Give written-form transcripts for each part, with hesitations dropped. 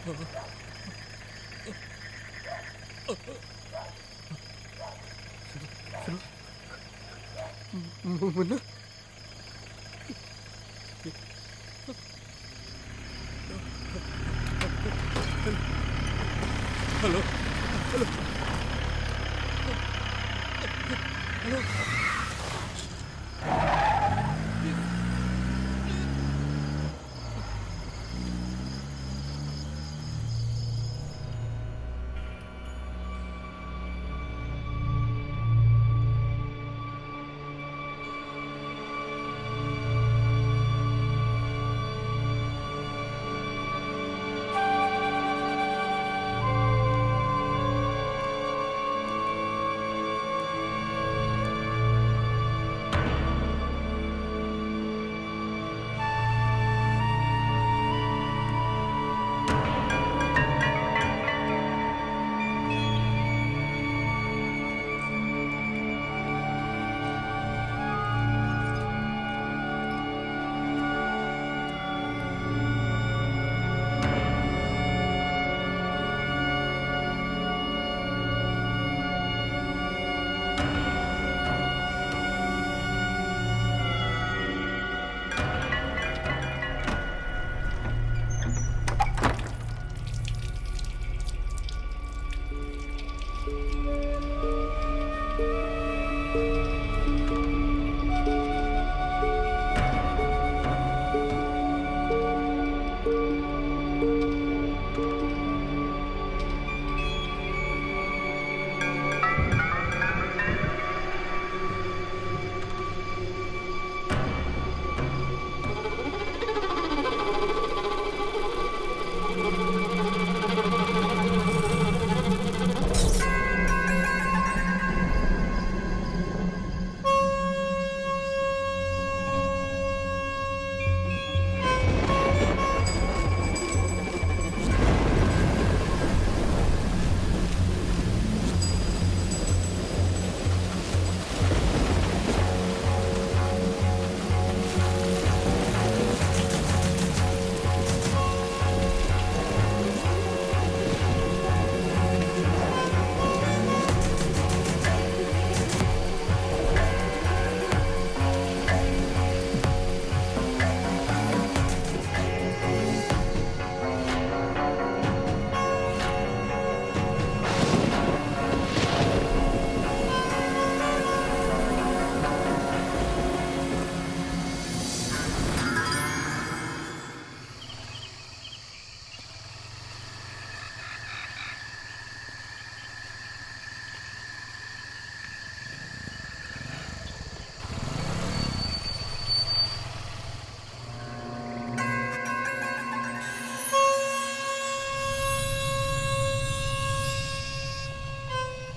Munna, hello hello hello.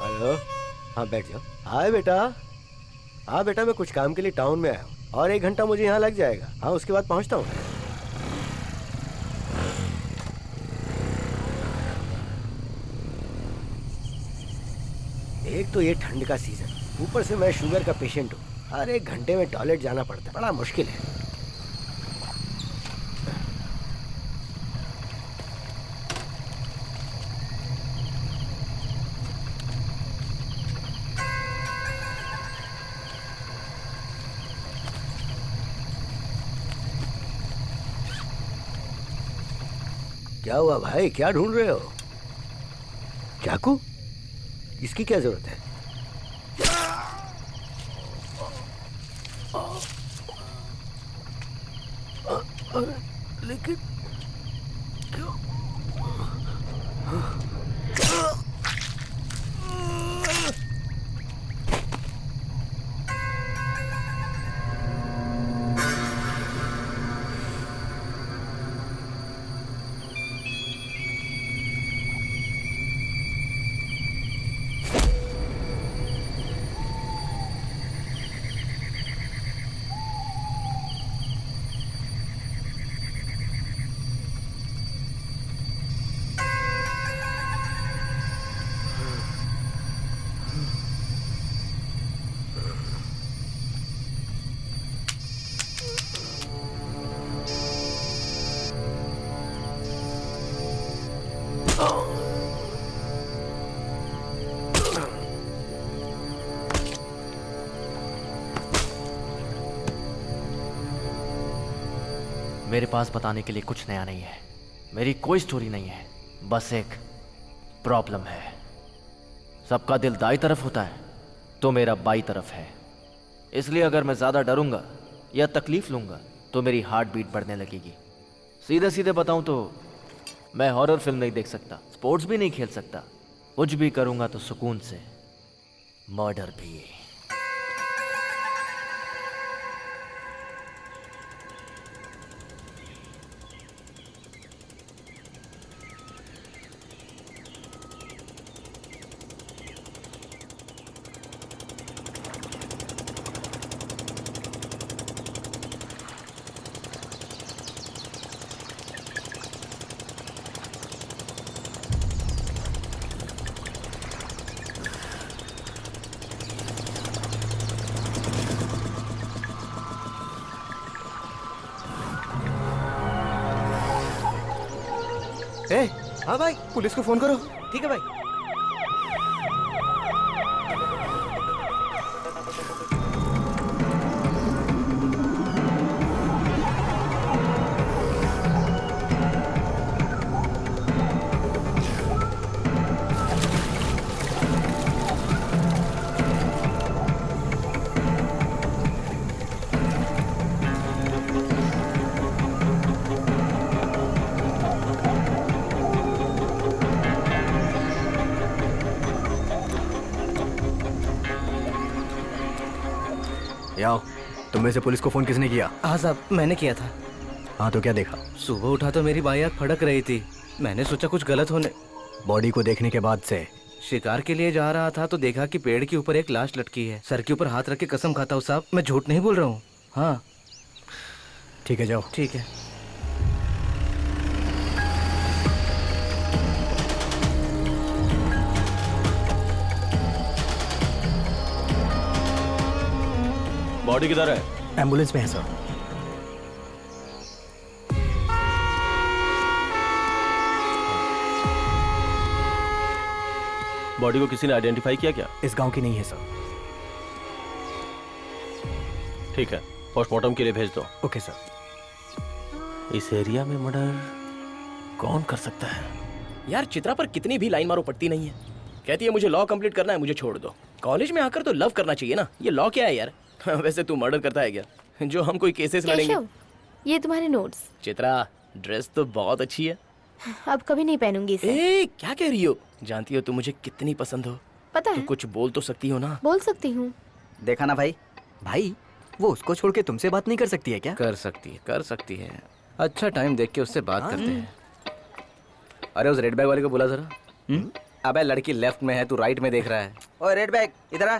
Hello. हाँ बैठ जाओ। हाय बेटा। हाँ बेटा, मैं कुछ काम के लिए टाउन में आया हूँ और 1 घंटा मुझे यहाँ लग जाएगा। हाँ उसके बाद पहुँचता हूँ। एक तो ये ठंड का सीजन, ऊपर से मैं शुगर का पेशेंट हूँ। हर 1 घंटे में टॉयलेट जाना पड़ता है, बड़ा मुश्किल है। क्या हुआ भाई, क्या ढूंढ रहे हो? चाकू? इसकी क्या जरूरत है? लेकिन क्यों? मेरे पास बताने के लिए कुछ नया नहीं है। मेरी कोई स्टोरी नहीं है, बस एक प्रॉब्लम है। सबका दिल दाई तरफ होता है तो मेरा बाई तरफ है। इसलिए अगर मैं ज़्यादा डरूंगा या तकलीफ लूंगा तो मेरी हार्ट बीट बढ़ने लगेगी। सीधे सीधे बताऊं तो मैं हॉरर फिल्म नहीं देख सकता, स्पोर्ट्स भी नहीं खेल सकता, कुछ भी करूंगा तो सुकून से, मर्डर भी। ए, हाँ भाई, पुलिस को फोन करो। ठीक है भाई। आओ, तुम में से पुलिस को फोन किसने किया? हाँ साहब, मैंने किया था। हाँ, तो क्या देखा? सुबह उठा तो मेरी बाई आँख फड़क रही थी। मैंने सोचा कुछ गलत होने। बॉडी को देखने के बाद से? शिकार के लिए जा रहा था तो देखा कि पेड़ के ऊपर एक लाश लटकी है। सर के ऊपर हाथ रख के कसम खाता हूँ साहब, मैं झूठ नहीं बोल रहा हूँ। हाँ ठीक है, जाओ। ठीक है। बॉडी किधर है? एम्बुलेंस में है सर। बॉडी को किसी ने आइडेंटिफाई किया क्या? इस गांव की नहीं है सर। ठीक है, पोस्टमार्टम के लिए भेज दो। Okay sir. इस एरिया में मर्डर कौन कर सकता है? यार चित्रा पर कितनी भी लाइन मारो पड़ती नहीं है। कहती है मुझे लॉ कंप्लीट करना है, मुझे छोड़ दो। कॉलेज में आकर तो लव करना चाहिए ना। ये लॉ क्या है यार? वैसे तू मर्डर करता है क्या जो हम कोई केसेस लड़ेंगे? ये तुम्हारे नोट्स। चित्रा, ड्रेस तो बहुत अच्छी है। अब कभी नहीं पहनूंगी इसे। ए, क्या कह रही हो? जानती हो तुम मुझे कितनी पसंद हो। पता तो है। कुछ बोल तो सकती हो ना। बोल सकती हूँ। देखा ना भाई, भाई वो उसको छोड़ के तुमसे बात नहीं कर सकती है क्या? कर सकती है, कर सकती है। अच्छा टाइम देख के उससे बात करते हैं। अरे उस रेड बैग वाले को बुला जरा। अबे लड़की लेफ्ट में है, तू राइट में देख रहा है। ओए रेड बैग, इधर आ।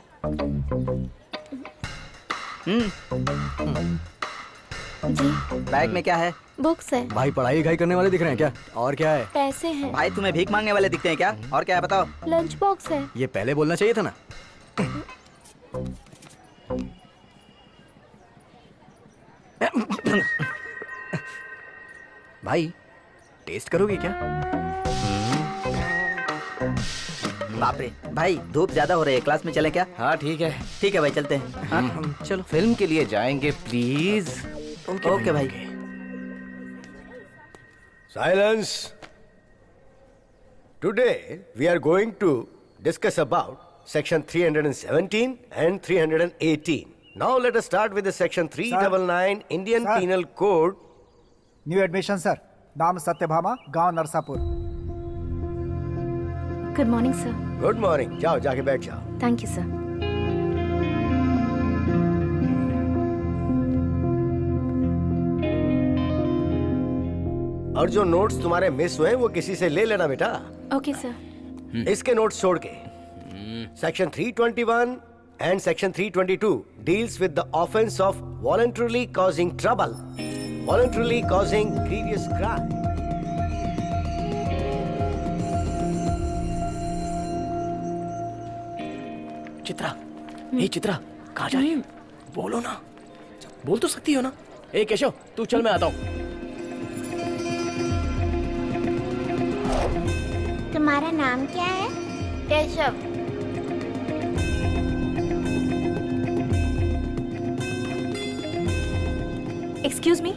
जी, बैग में क्या है? बुक्स है। भाई पढ़ाई लिखाई करने वाले दिख रहे हैं क्या? और क्या है? पैसे हैं। भाई तुम्हें भीख मांगने वाले दिखते हैं क्या? और क्या है बताओ? लंच बॉक्स है। ये पहले बोलना चाहिए था ना। भाई टेस्ट करोगे क्या? बाप रे भाई, धूप ज्यादा हो रही है, क्लास में चले क्या? हाँ ठीक है। ठीक है भाई, चलते हैं। हाँ चलो फिल्म के लिए जाएंगे प्लीज। ओके भाई। Silence. Today we are going to discuss about section 317 and 318. Now let us start with the section 399 Indian Sir. Penal Code. New admission sir. नाम सत्यभामा, गांव Narsapur. Good morning sir. Good morning. जाओ जाके बैठ जाओ। Thank you sir. और जो notes तुम्हारे miss हुए हैं वो किसी से ले लेना बेटा। Okay sir. इसके नोट्स छोड़ के section 321 and section 322 deals with the offence of voluntarily causing trouble, voluntarily causing grievous crime. Chitra, ए चित्रा, कहाँ जा रही हो? बोलो ना, बोल तो सकती हो ना। ए केशव, तू चल, मैं आता हूँ। तुम्हारा नाम क्या है? केशव। एक्सक्यूज मी,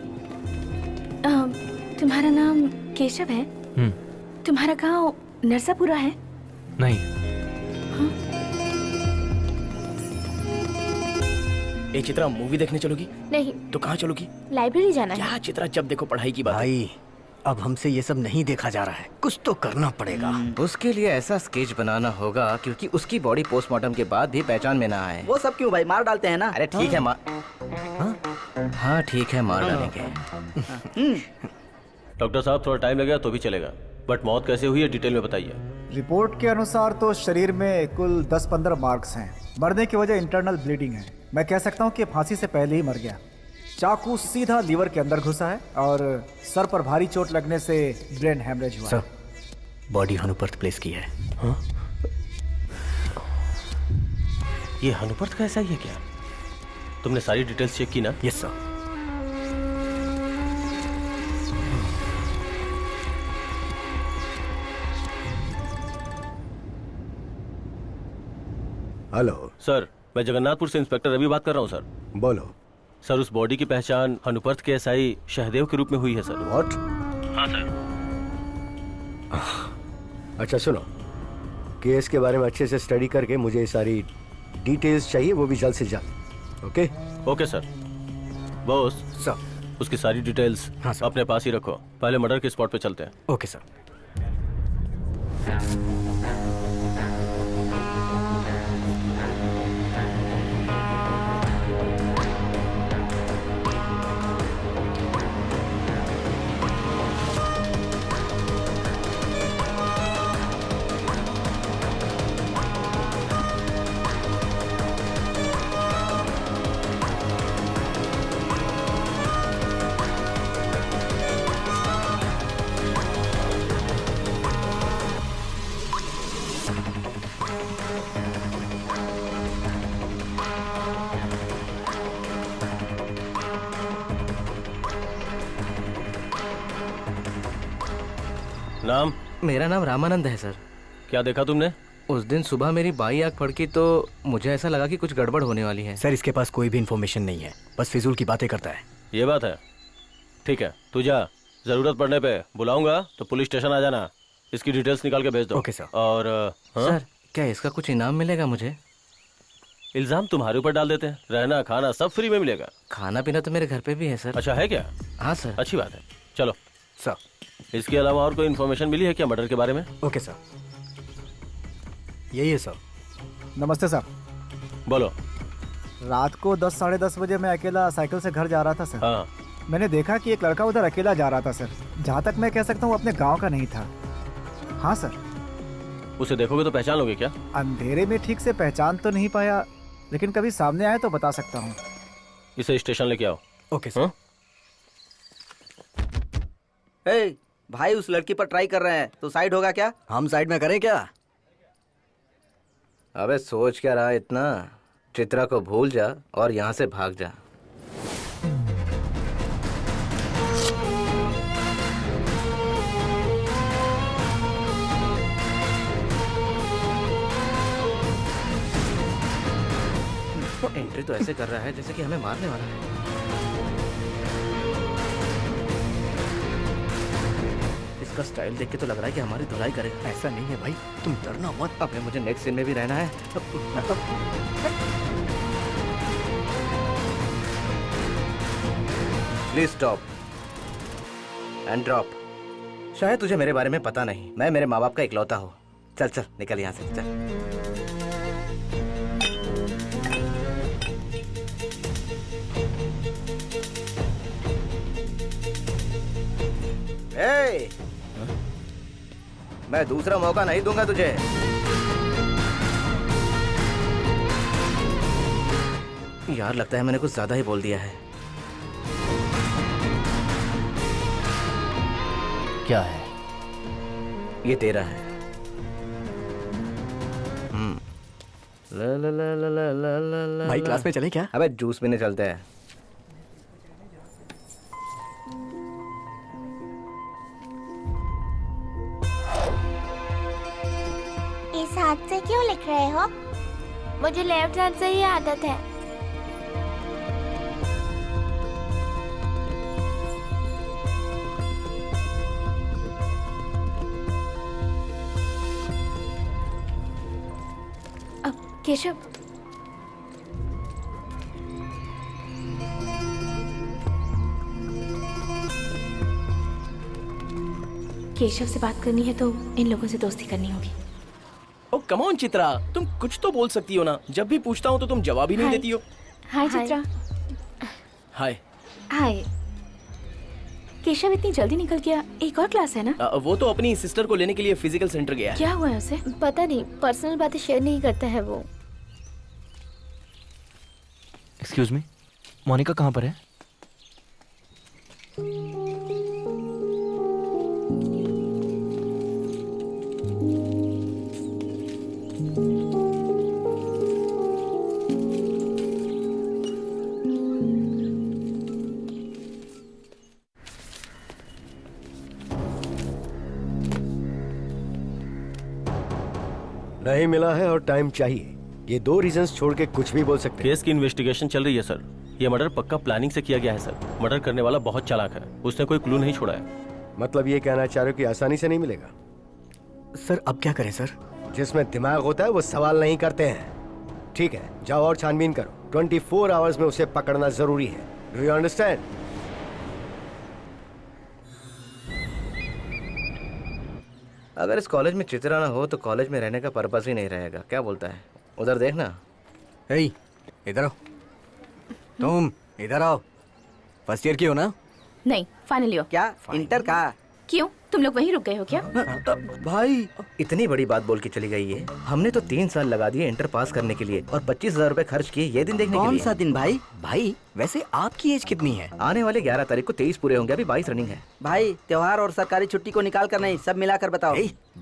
तुम्हारा नाम केशव है? तुम्हारा गांव नरसापुरा है? नहीं। ए चित्रा, मूवी देखने चलोगी? नहीं। तो कहाँ चलोगी? लाइब्रेरी जाना है। क्या चित्रा, जब देखो पढ़ाई की बात है। भाई अब हमसे ये सब नहीं देखा जा रहा है, कुछ तो करना पड़ेगा। उसके लिए ऐसा स्केच बनाना होगा क्योंकि उसकी बॉडी पोस्टमार्टम के बाद भी पहचान में ना आए। वो सब क्यों भाई, मार डालते हैं ना। अरे ठीक है हाँ ठीक है, मार डालेंगे। डॉक्टर साहब, थोड़ा टाइम लगेगा तो भी चलेगा, बट मौत कैसे हुई है डिटेल में बताइए। रिपोर्ट के अनुसार तो शरीर में कुल 10-15 मार्क्स हैं। मरने की वजह इंटरनल ब्लीडिंग है। मैं कह सकता हूँ कि फांसी से पहले ही मर गया। चाकू सीधा लीवर के अंदर घुसा है और सर पर भारी चोट लगने से ब्रेन हैमरेज हुआ। सर, बॉडी हनुपर्थ प्लेस की है। हाँ? ये हनुपर्थ का ऐसा ही है क्या? तुमने सारी डिटेल्स चेक की ना? Yes sir. हेलो सर, मैं जगन्नाथपुर से इंस्पेक्टर रवि बात कर रहा हूँ सर। बोलो। सर, उस बॉडी की पहचान हनुपर्थ के एसआई शहदेव के रूप में हुई है सर। व्हाट? हाँ सर। अच्छा सुनो, केस के बारे में अच्छे से स्टडी करके मुझे ये सारी डिटेल्स चाहिए, वो भी जल्द से जल्द। Okay? Okay sir. Boss sir. उसकी सारी डिटेल्स हाँ सर। अपने पास ही रखो, पहले मर्डर के स्पॉट पे चलते हैं। Okay sir. नाम? मेरा नाम रामानंद है सर। क्या देखा तुमने? उस दिन सुबह मेरी बाई आंख फड़की तो मुझे ऐसा लगा कि कुछ गड़बड़ होने वाली है। सर, इसके पास कोई भी इन्फॉर्मेशन नहीं है, बस फिजूल की बातें करता है। ये बात है। ठीक है, तू जा, जरूरत पड़ने पे बुलाऊंगा तो पुलिस स्टेशन आ जाना। इसकी डिटेल्स निकाल के भेज दो। Okay sir. और हाँ? सर, क्या इसका कुछ इनाम मिलेगा मुझे? इल्जाम तुम्हारे ऊपर डाल देते हैं, रहना खाना सब फ्री में मिलेगा। खाना पीना तो मेरे घर पे भी है सर। अच्छा है क्या? हाँ सर। अच्छी बात है, चलो। सर। इसके अलावा और कोई इन्फॉर्मेशन मिली है क्या मर्डर के बारे में? ओके सर, यही है सर। नमस्ते सर। बोलो। रात को 10-10:30 बजे मैं अकेला साइकिल से घर जा रहा था सर। हाँ। मैंने देखा कि एक लड़का उधर अकेला जा रहा था सर। जहाँ तक मैं कह सकता हूँ अपने गांव का नहीं था। हाँ सर। उसे देखोगे तो पहचान लोगे क्या? अंधेरे में ठीक से पहचान तो नहीं पाया, लेकिन कभी सामने आए तो बता सकता हूँ। इसे स्टेशन लेके आओ। Okay sir. ए, भाई उस लड़की पर ट्राई कर रहे हैं तो साइड होगा क्या? हम साइड में करें क्या? अबे सोच क्या रहा है इतना? चित्रा को भूल जा और यहाँ से भाग जा। एंट्री तो ऐसे कर रहा है जैसे कि हमें मारने वाला है। इसका स्टाइल देख के तो लग रहा है कि हमारी धुलाई करेगा। ऐसा नहीं है भाई, तुम डरना मत। अबे मुझे नेक्स्ट सीन में भी रहना है। Please stop and drop. शायद तुझे मेरे बारे में पता नहीं, मैं मेरे माँ बाप का इकलौता हूँ। चल चल निकल यहाँ से, चल। ए, मैं दूसरा मौका नहीं दूंगा तुझे। यार लगता है मैंने कुछ ज्यादा ही बोल दिया है। क्या है? ये तेरा है। ला ला ला ला ला ला ला ला। भाई क्लास में चले क्या? अबे जूस पीने चलते हैं। इस हाथ से क्यों लिख रहे हो? मुझे लेफ्ट हैंड से ही आदत है। केशव, केशव से बात करनी है तो इन लोगों से दोस्ती करनी होगी। ओ कम ऑन चित्रा, तुम कुछ तो बोल सकती हो ना। जब भी पूछता हूँ तो तुम जवाब ही नहीं हाय। देती हो। हाय चित्रा। हाय। हाय। केशव इतनी जल्दी निकल गया, एक और क्लास है ना? वो तो अपनी सिस्टर को लेने के लिए फिजिकल सेंटर गया है। क्या हुआ है उसे? पता नहीं, पर्सनल बातें शेयर नहीं करता है वो। एक्सक्यूज मी, मोनिका कहाँ पर है? नहीं मिला है और टाइम चाहिए, ये दो रीजंस छोड़ के कुछ भी बोल सकते हैं। केस की इन्वेस्टिगेशन चल रही है सर। ये मर्डर पक्का प्लानिंग से किया गया है सर। मर्डर करने वाला बहुत चालाक है, उसने कोई क्लू नहीं छोड़ा है। मतलब ये कहना चाह रहे हो कि आसानी से नहीं मिलेगा? सर अब क्या करें सर? जिसमें दिमाग होता है वो सवाल नहीं करते हैं। ठीक है, जाओ और छानबीन करो। 24 आवर्स में उसे पकड़ना जरूरी है। Do you understand? अगर इस कॉलेज में चित्रा ना हो तो कॉलेज में रहने का पर्पस ही नहीं रहेगा। क्या बोलता है? उधर देखना। हे, इधर आओ। तुम इधर आओ। फर्स्ट ईयर की हो ना? नहीं, फाइनल ईयर। क्या इंटर का? क्यों, तुम लोग वहीं रुक गए हो क्या? भाई इतनी बड़ी बात बोल के चली गई है। हमने तो 3 साल लगा दिए इंटर पास करने के लिए और 25,000 रुपए खर्च किए ये दिन देखने के लिए। कौन सा दिन भाई? भाई वैसे आपकी एज कितनी है? आने वाले 11 तारीख को 23 पूरे होंगे, अभी 22 रनिंग है। भाई त्योहार और सरकारी छुट्टी को निकाल कर नहीं, सब मिलाकर बताओ।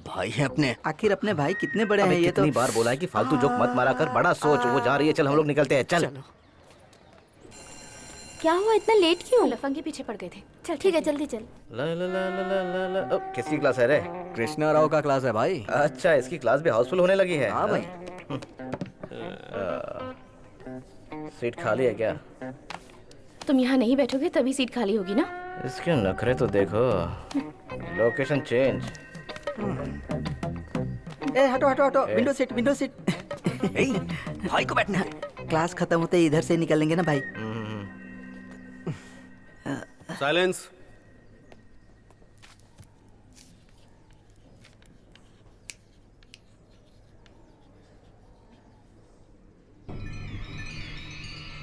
भाई है अपने, आखिर अपने भाई कितने बड़े हैं ये तो। कितनी बार बोला है कि फालतू जोक मत मारा कर, बड़ा सोच। वो जा रही है, चल हम लोग निकलते हैं। चल। क्या हुआ, इतना लेट क्यों? लफंगे पीछे पड़ गए थे। चल ठीक है, जल्दी चल। ला ला ला ला ला ला ला। ओ, किसकी क्लास है रे? कृष्णा राव का क्लास है भाई। अच्छा, इसकी क्लास भी हाउसफुल होने लगी है। हाँ भाई। सीट खाली है क्या? तुम यहाँ नहीं बैठोगे तभी सीट खाली होगी ना? इसके नखरे तो देखो। Location change. ए हटो हटो हटो, विंडो सीट विंडो सीट। भाई को बैठना। क्लास खत्म होते ही इधर से निकलेंगे ना भाई। साइलेंस।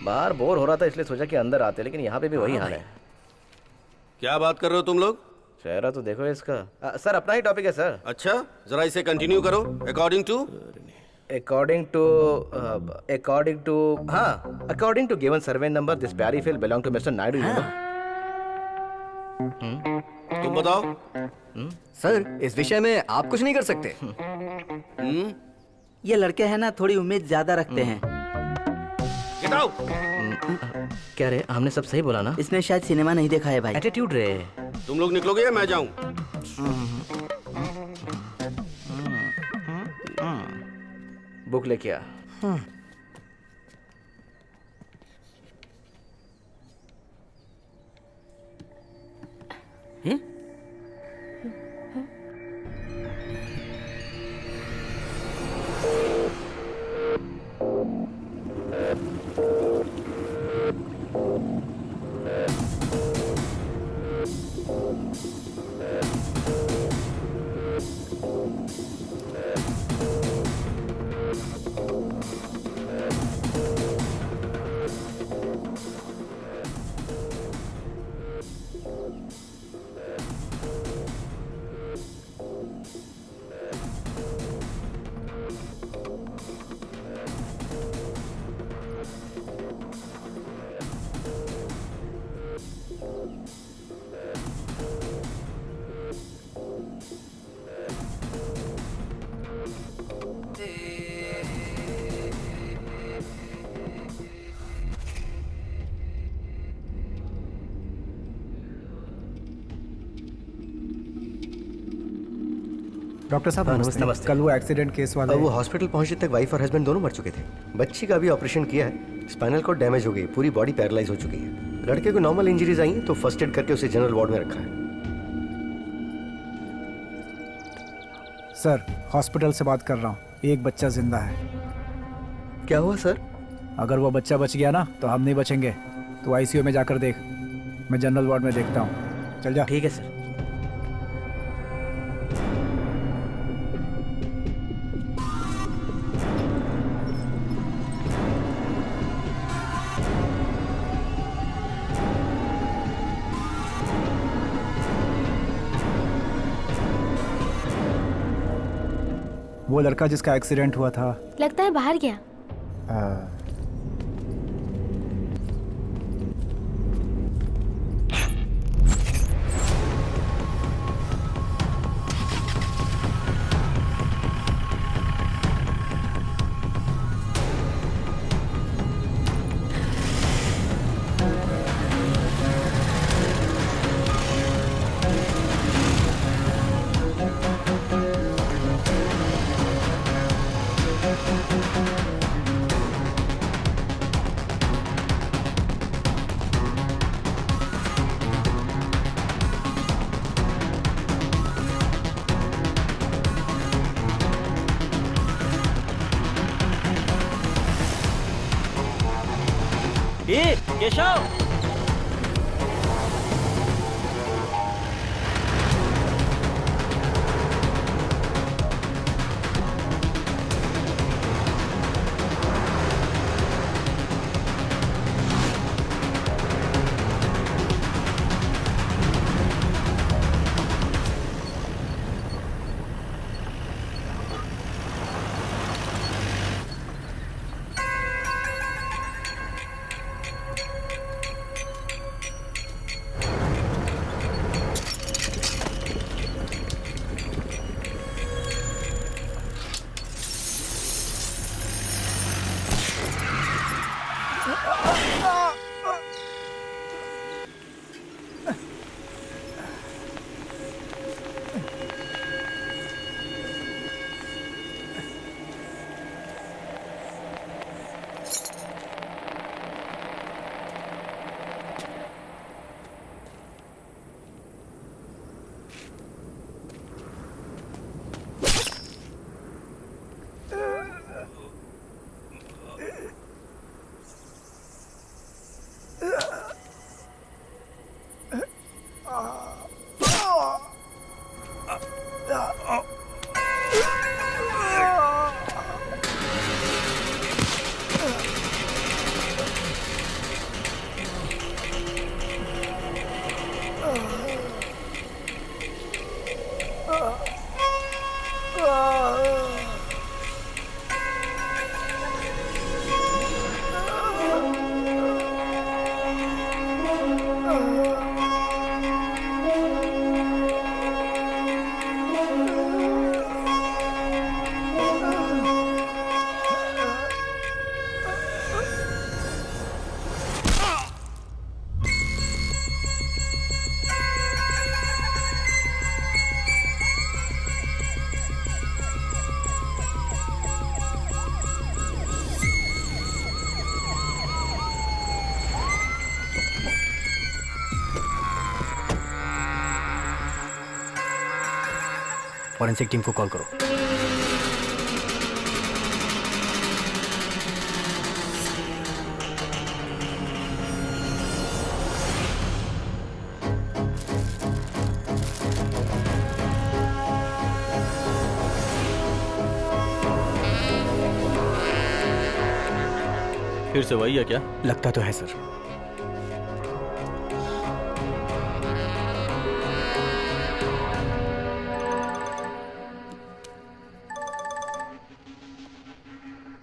बाहर बोर हो रहा था इसलिए सोचा कि अंदर आते, लेकिन यहाँ पे भी वही हाल है। क्या बात कर रहे हो तुम लोग? चेहरा तो देखो इसका। सर अपना ही टॉपिक है सर। अच्छा, जरा इसे कंटिन्यू करो। According to given survey number this प्यारी field belong to mister Naidu. तुम बताओ। सर इस विषय में आप कुछ नहीं कर सकते। ये लड़के हैं ना, थोड़ी उम्मीद ज्यादा रखते हैं। Get out. क्या रे, हमने सब सही बोला ना? इसने शायद सिनेमा नहीं देखा है भाई। एटीट्यूड रे। तुम लोग निकलोगे या मैं जाऊं? बुक लेके आ। डॉक्टर साहब हाँ, नमस्ते। नमस्ते। कल वो एक्सीडेंट केस वाले वो हॉस्पिटल पहुंचने तक वाइफ और हस्बैंड दोनों मर चुके थे। बच्ची का भी ऑपरेशन किया है, स्पाइनल कॉर्ड डैमेज हो गई, पूरी बॉडी पैरालाइज हो चुकी है। लड़के को नॉर्मल इंजरीज आई हैं तो फर्स्ट एड करके उसे जनरल वार्ड में रखा है। सर हॉस्पिटल से बात कर रहा हूँ, एक बच्चा जिंदा है। क्या हुआ सर? अगर वो बच्चा बच गया ना तो हम नहीं बचेंगे। तो आईसीयू में जाकर देख, मैं जनरल वार्ड में देखता हूँ। चल जा। ठीक है सर। वो लड़का जिसका एक्सीडेंट हुआ था, लगता है बाहर गया। केशव, फॉरेंसिक टीम को कॉल करो। फिर से वही है क्या? लगता तो है sir.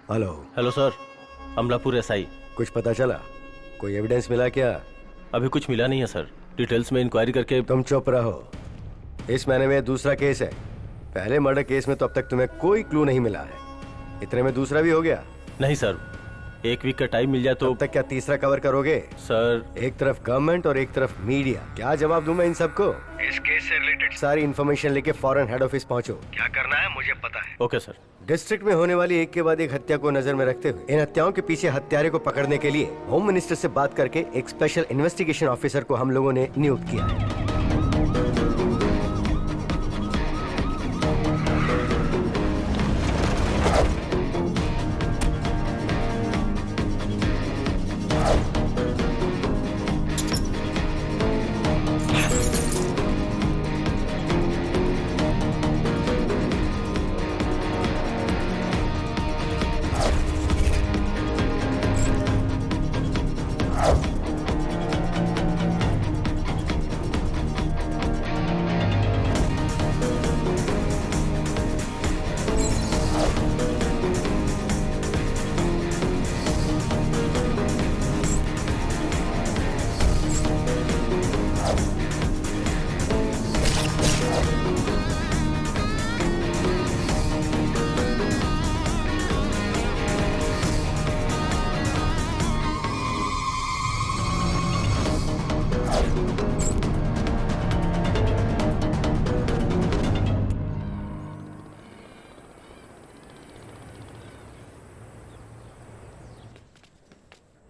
Hello. Hello sir, Amalapur SI. कुछ पता चला? कोई एविडेंस मिला क्या? अभी कुछ मिला नहीं है सर, डिटेल्स में इंक्वायरी करके। तुम चुप रहो। इस महीने में दूसरा केस है। पहले मर्डर केस में तो अब तक तुम्हें कोई क्लू नहीं मिला है, इतने में दूसरा भी हो गया। नहीं सर, एक वीक का टाइम मिल जाए तो। तब तक क्या तीसरा कवर करोगे? सर, एक तरफ गवर्नमेंट और एक तरफ मीडिया, क्या जवाब दूं मैं इन सबको? इस केस से रिलेटेड सारी इन्फॉर्मेशन लेके फौरन हेड ऑफिस पहुंचो। क्या करना है मुझे पता है। Okay sir. डिस्ट्रिक्ट में होने वाली एक के बाद एक हत्या को नजर में रखते हुए इन हत्याओं के पीछे हत्यारे को पकड़ने के लिए होम मिनिस्टर से बात करके एक स्पेशल इन्वेस्टिगेशन ऑफिसर को हम लोगों ने नियुक्त किया है।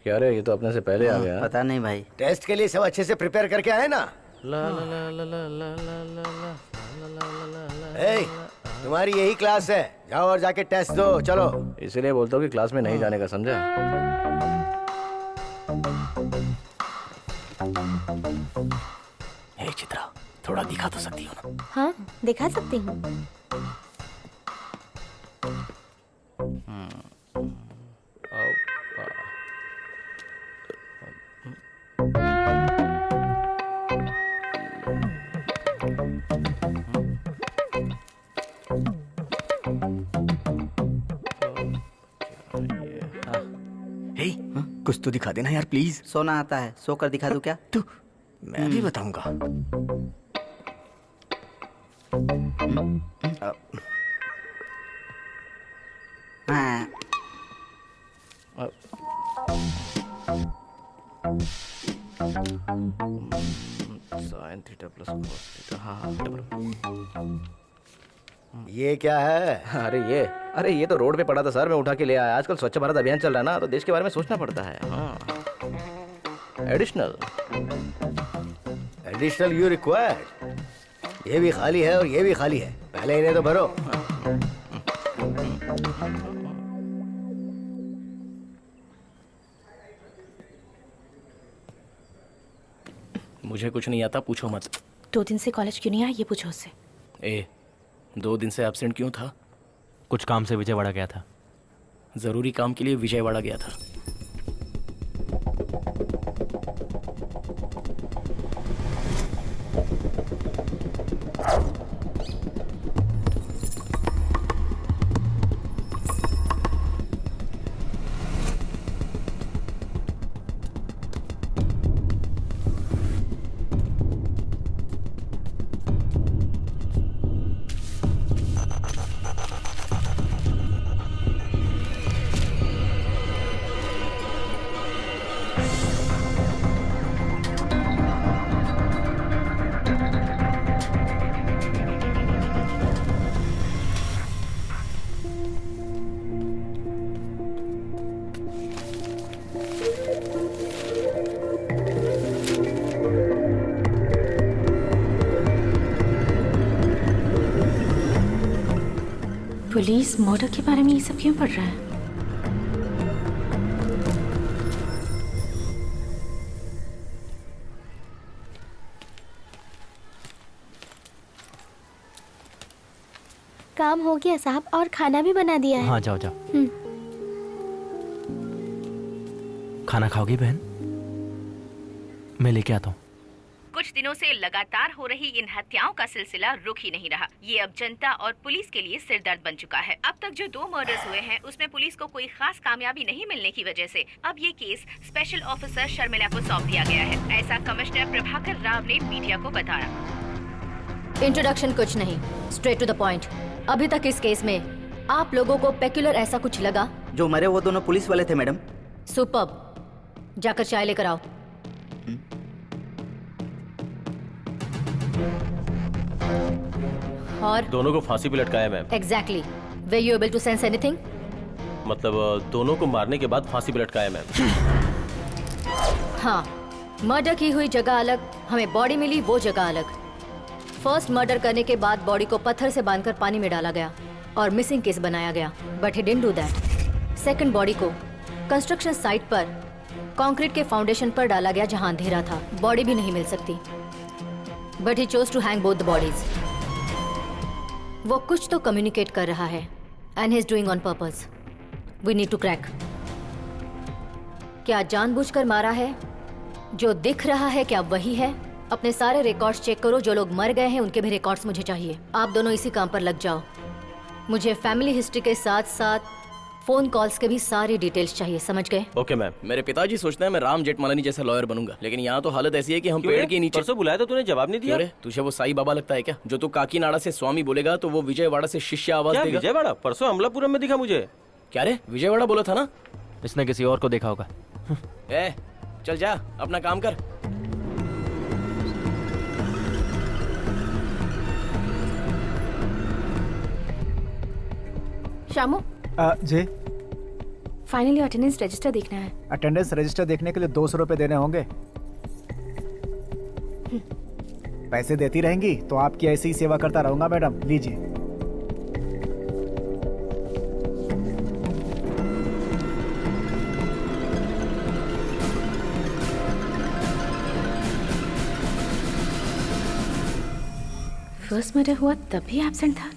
क्या रे, ये तो अपने से पहले आ गया। पता नहीं भाई। टेस्ट के लिए सब अच्छे से प्रिपेयर करके आए ना? ला ला ला ला ला ला ला ला ला। ए, तुम्हारी यही क्लास है, जाओ और जाके टेस्ट दो, चलो। इसीलिए बोलता हूँ कि क्लास में नहीं जाने का, समझा? हे चित्रा, थोड़ा दिखा तो सकती हो ना? हाँ, दिखा सकती हूँ। हे, कुछ तो दिखा देना यार प्लीज। सोना आता है, सोकर दिखा दूं क्या? तू, मैं भी बताऊंगा। हाँ। sin theta plus cos theta. हाँ डबल। ये क्या है? अरे ये तो रोड पे पड़ा था सर, मैं उठा के ले आया। आजकल स्वच्छ भारत अभियान चल रहा है ना, तो देश के बारे में सोचना पड़ता है। हाँ एडिशनल यू रिक्वायर्ड। ये भी खाली है और ये भी खाली है, पहले इन्हें तो भरो। मुझे कुछ नहीं आता, पूछो मत। 2 दिन से कॉलेज क्यों नहीं आया, ये पूछो उससे। 2 दिन से एब्सेंट क्यों था? कुछ काम से विजयवाड़ा गया था। जरूरी काम के लिए विजयवाड़ा गया था। पुलिस मर्डर के बारे में ये सब क्यों पढ़ रहा है? काम हो गया साहब, और खाना भी बना दिया है। हाँ जाओ जाओ। खाना खाओगी बहन? मैं लेके आता हूँ। कुछ दिनों से लगातार हो रही इन हत्याओं का सिलसिला रुक ही नहीं रहा। ये अब जनता और पुलिस के लिए सिरदर्द बन चुका है। अब तक जो 2 मर्डर्स हुए हैं उसमें पुलिस को कोई खास कामयाबी नहीं मिलने की वजह से अब ये केस स्पेशल ऑफिसर शर्मिला को सौंप दिया गया है। ऐसा कमिश्नर प्रभाकर राव ने मीडिया को बताया। इंट्रोडक्शन कुछ नहीं, स्ट्रेट टू द पॉइंट। अभी तक इस केस में आप लोगों को पेक्युलर ऐसा कुछ लगा? जो मरे वो दोनों पुलिस वाले थे मैडम। सुपर्ब, जाकर चाय लेकर आओ। और दोनों को फांसी पे लटकाया ma'am. Exactly. Were you able to sense anything? मतलब दोनों को मारने के बाद फांसी पे लटकाया मैम। हाँ, मर्डर की हुई जगह अलग, हमें बॉडी मिली वो जगह अलग। फर्स्ट मर्डर करने के बाद बॉडी को पत्थर से बांधकर पानी में डाला गया और मिसिंग केस बनाया गया, but he didn't do that. Second body को कंस्ट्रक्शन साइट पर कंक्रीट के फाउंडेशन पर डाला गया जहां अंधेरा था, बॉडी भी नहीं मिल सकती, but he chose to hang both the bodies. वो कुछ तो कम्युनिकेट कर रहा है and he is doing on purpose. We need to crack. क्या जानबूझकर मारा है? जो दिख रहा है क्या वही है? अपने सारे रिकॉर्ड्स चेक करो, जो लोग मर गए हैं उनके भी रिकॉर्ड्स मुझे चाहिए। आप दोनों इसी काम पर लग जाओ। मुझे फैमिली हिस्ट्री के साथ साथ फोन कॉल्स के भी सारी डिटेल्स चाहिए, समझ गए? Okay ma'am. मेरे पिताजी सोचते हैं मैं राम जेठमलानी जैसा लॉयर बनूंगा, लेकिन यहाँ तो हालत ऐसी है कि हम पेड़ के नीचे। परसों बुलाया तो तूने जवाब नहीं दिया। तुझे वो साई बाबा लगता है क्या? जो तू काकीनाडा से स्वामी बोलेगा तो वो विजयवाड़ा से शिष्य आवाज देगा। विजयवाड़ा? परसों अमलापुरम में दिखा मुझे। क्या रे, विजयवाड़ा बोला था ना? इसने किसी और को देखा होगा। ए, चल जा अपना काम कर। शामू, जी फाइनली अटेंडेंस रजिस्टर देखना है। अटेंडेंस रजिस्टर देखने के लिए 200 रुपए देने होंगे। पैसे देती रहेंगी तो आपकी ऐसी ही सेवा करता रहूंगा मैडम। लीजिए। फर्स्ट मर्डर हुआ तब भी एब्सेंट था।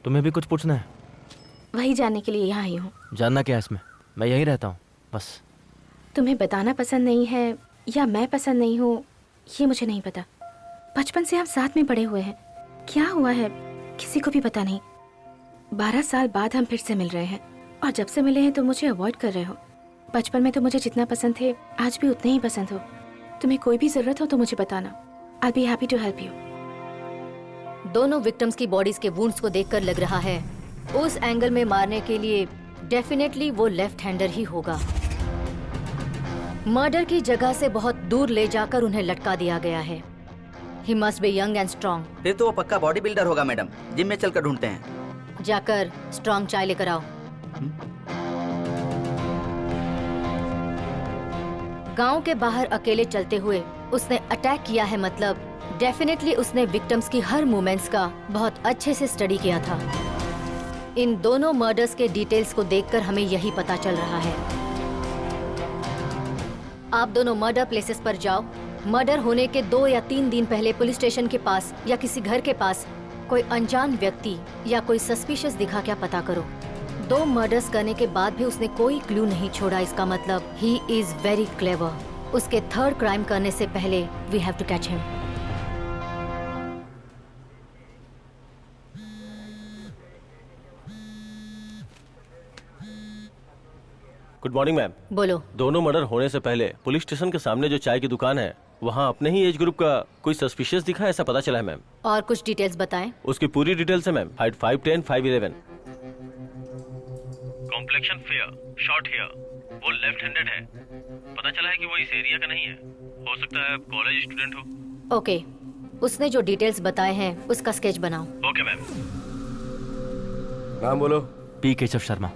तुम्हें भी कुछ पूछना है? वही जानने के लिए यहाँ आई हूँ। जानना क्या है इसमें? मैं यहीं रहता हूँ बस। तुम्हें बताना पसंद नहीं है या मैं पसंद नहीं हूँ ये मुझे नहीं पता। बचपन से हम साथ में बड़े हुए हैं। क्या हुआ है किसी को भी पता नहीं। 12 साल बाद हम फिर से मिल रहे हैं और जब से मिले हैं तो मुझे अवॉइड कर रहे हो। बचपन में तो मुझे जितना पसंद थे आज भी उतने ही पसंद हो। तुम्हें कोई भी जरूरत हो तो मुझे बताना। I be happy to help you. दोनों विक्टिम्स की बॉडीज के वुंड्स को देखकर लग रहा है उस एंगल में मारने के लिए डेफिनेटली वो लेफ्ट हैंडर ही होगा। मर्डर की जगह से बहुत दूर ले जाकर उन्हें लटका दिया गया है। He must be young and strong. फिर तो वो पक्का बॉडी बिल्डर होगा मैडम। जिम में चलकर ढूंढते हैं। जाकर स्ट्रॉन्ग चाय लेकर आओ। गांव के बाहर अकेले चलते हुए उसने अटैक किया है, मतलब डेफिनेटली उसने विक्टिम्स की हर मूवमेंट्स का बहुत अच्छे से स्टडी किया था। इन दोनों मर्डर्स के डिटेल्स को देखकर हमें यही पता चल रहा है। आप दोनों मर्डर प्लेसेस पर जाओ। मर्डर होने के 2 या 3 दिन पहले पुलिस स्टेशन के पास या किसी घर के पास कोई अनजान व्यक्ति या कोई सस्पिशियस दिखा क्या पता करो। 2 मर्डर्स करने के बाद भी उसने कोई क्लू नहीं छोड़ा। इसका मतलब ही इज वेरी क्लेवर। उसके 3rd क्राइम करने से पहले we have to catch him. Good morning ma'am. बोलो। दोनों मर्डर होने से पहले पुलिस स्टेशन के सामने जो चाय की दुकान है वहाँ अपने ही एज ग्रुप का कोई सस्पिशियस दिखा है, ऐसा पता चला है मैम। और कुछ डिटेल्स बताएं। उसकी पूरी डिटेल्स है ma'am. Height 5'10", 5'11", complexion fair, short hair, वो लेफ्ट हैंडेड है। पता चला है कि वो इस एरिया का नहीं है, हो सकता है कॉलेज स्टूडेंट हो। ओके, उसने जो डिटेल्स बताए हैं उसका स्केच बनाओ। Okay ma'am. नाम बोलो। पी केशव शर्मा।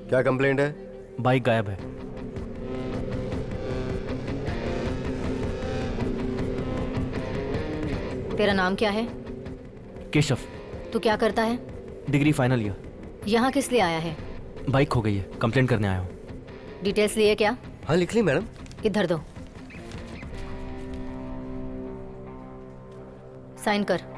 क्या कंप्लेंट है? बाइक गायब है। तेरा नाम क्या है? केशव। तू क्या करता है? Degree final year. यहाँ किस लिए आया है? बाइक खो गई है, कंप्लेंट करने आया हूँ। डिटेल्स लिए क्या? हाँ लिख ली मैडम। इधर दो, साइन कर।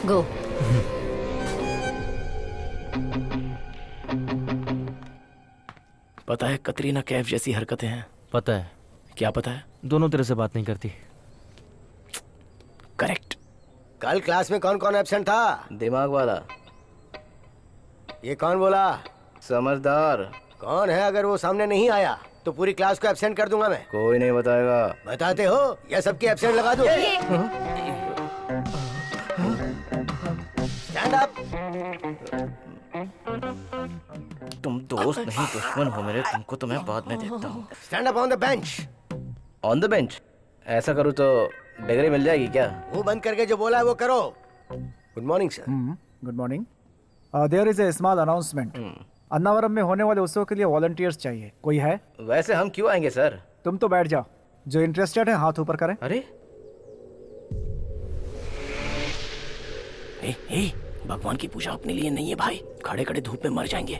गो। पता है कतरीना कैफ जैसी हरकतें हैं। पता है। क्या पता है? दोनों तेरे से बात नहीं करती। करेक्ट। कल क्लास में कौन कौन एब्सेंट था? दिमाग वाला। ये कौन बोला? समझदार। कौन है? अगर वो सामने नहीं आया तो पूरी क्लास को एब्सेंट कर दूंगा मैं। कोई नहीं बताएगा। बताते हो या सबकी एब्सेंट लगा दो? Stand up. तुम दोस्त नहीं दुश्मन हो मेरे, तुमको तो मैं बाद में देखता हूँ। Stand up on the bench. On the bench? ऐसा करूँ तो डिग्री मिल जाएगी क्या? वो बंद करके जो बोला है वो करो। Good morning sir. Good morning. There is a small announcement. Annavaram में होने वाले उत्सव के लिए वॉलंटियर्स चाहिए। कोई है? वैसे हम क्यों आएंगे सर? तुम तो बैठ जाओ, जो इंटरेस्टेड है हाथ ऊपर करें। अरे ए, भगवान की पूजा अपने लिए नहीं है भाई। खड़े खड़े धूप में मर जाएंगे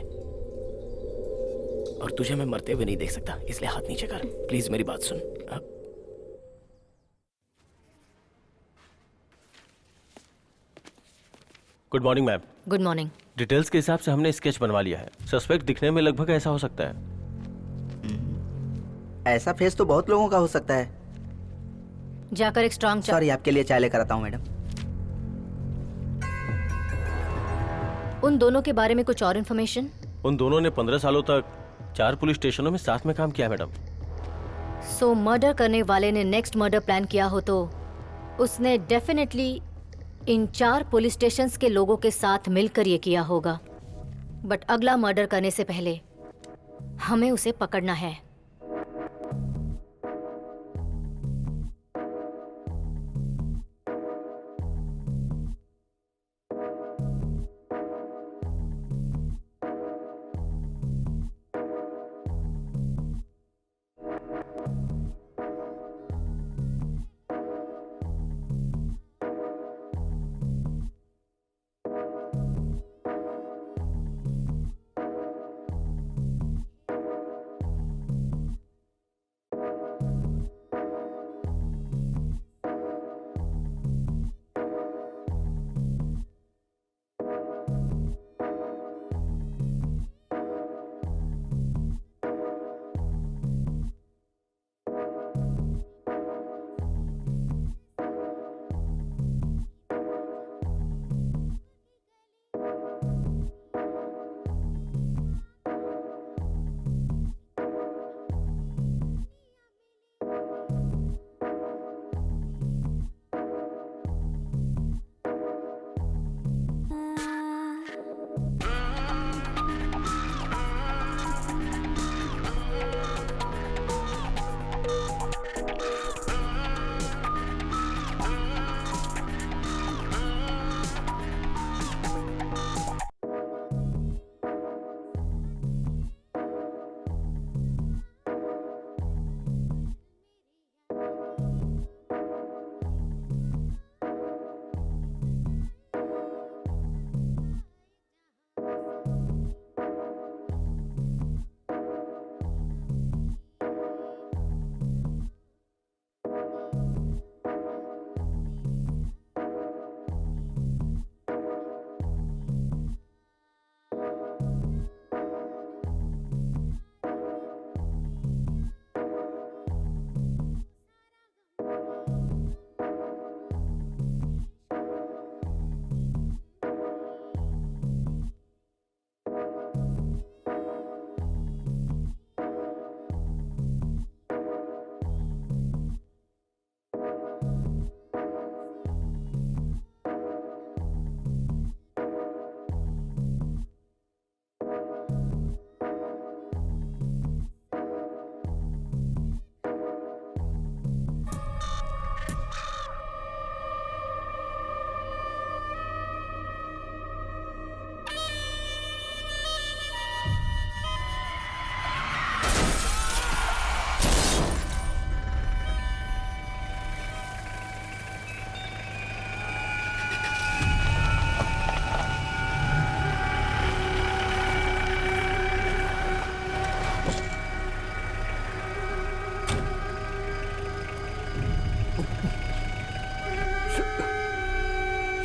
और तुझे मैं मरते हुए नहीं देख सकता, इसलिए हाथ नीचे कर प्लीज। मेरी बात सुन। Good morning ma'am. Good morning. Details के हिसाब से हमने स्केच बनवा लिया है। सस्पेक्ट दिखने में लगभग ऐसा हो सकता है। ऐसा फेस तो बहुत लोगों का हो सकता है। जाकर एक स्ट्रॉन्ग सॉरी, आपके लिए चाय लेकर आता हूँ मैडम। उन दोनों के बारे में कुछ और इन्फॉर्मेशन? उन दोनों ने 15 सालों तक 4 पुलिस स्टेशनों में साथ में काम किया मैडम। सो मर्डर करने वाले ने नेक्स्ट मर्डर प्लान किया हो तो उसने डेफिनेटली इन 4 पुलिस स्टेशंस के लोगों के साथ मिलकर ये किया होगा, बट अगला मर्डर करने से पहले हमें उसे पकड़ना है।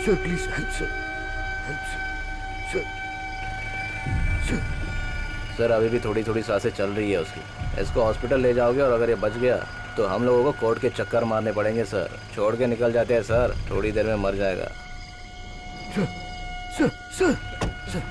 Sir, please help, sir. Help, sir. Sir. Sir अभी भी थोड़ी थोड़ी सांसें चल रही है उसकी। इसको हॉस्पिटल ले जाओगे और अगर ये बच गया तो हम लोगों को कोर्ट के चक्कर मारने पड़ेंगे सर। छोड़ के निकल जाते हैं सर, थोड़ी देर में मर जाएगा। Sir, sir, sir, sir.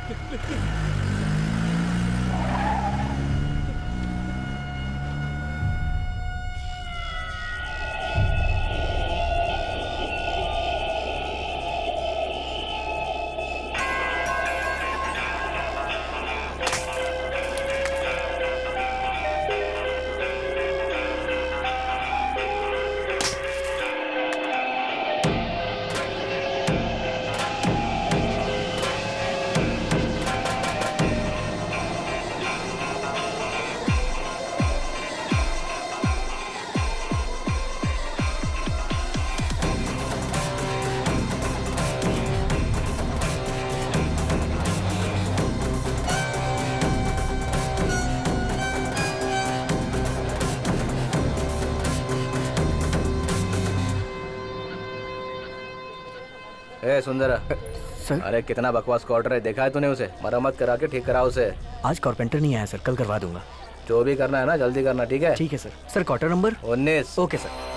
ए सुंदर सर। अरे कितना बकवास क्वार्टर है, देखा है तूने उसे? मरम्मत करा के ठीक कराओ उसे। आज कारपेंटर नहीं आया सर, कल करवा दूंगा। जो भी करना है ना जल्दी करना, ठीक है? ठीक है sir. Sir quarter number 19। Okay sir.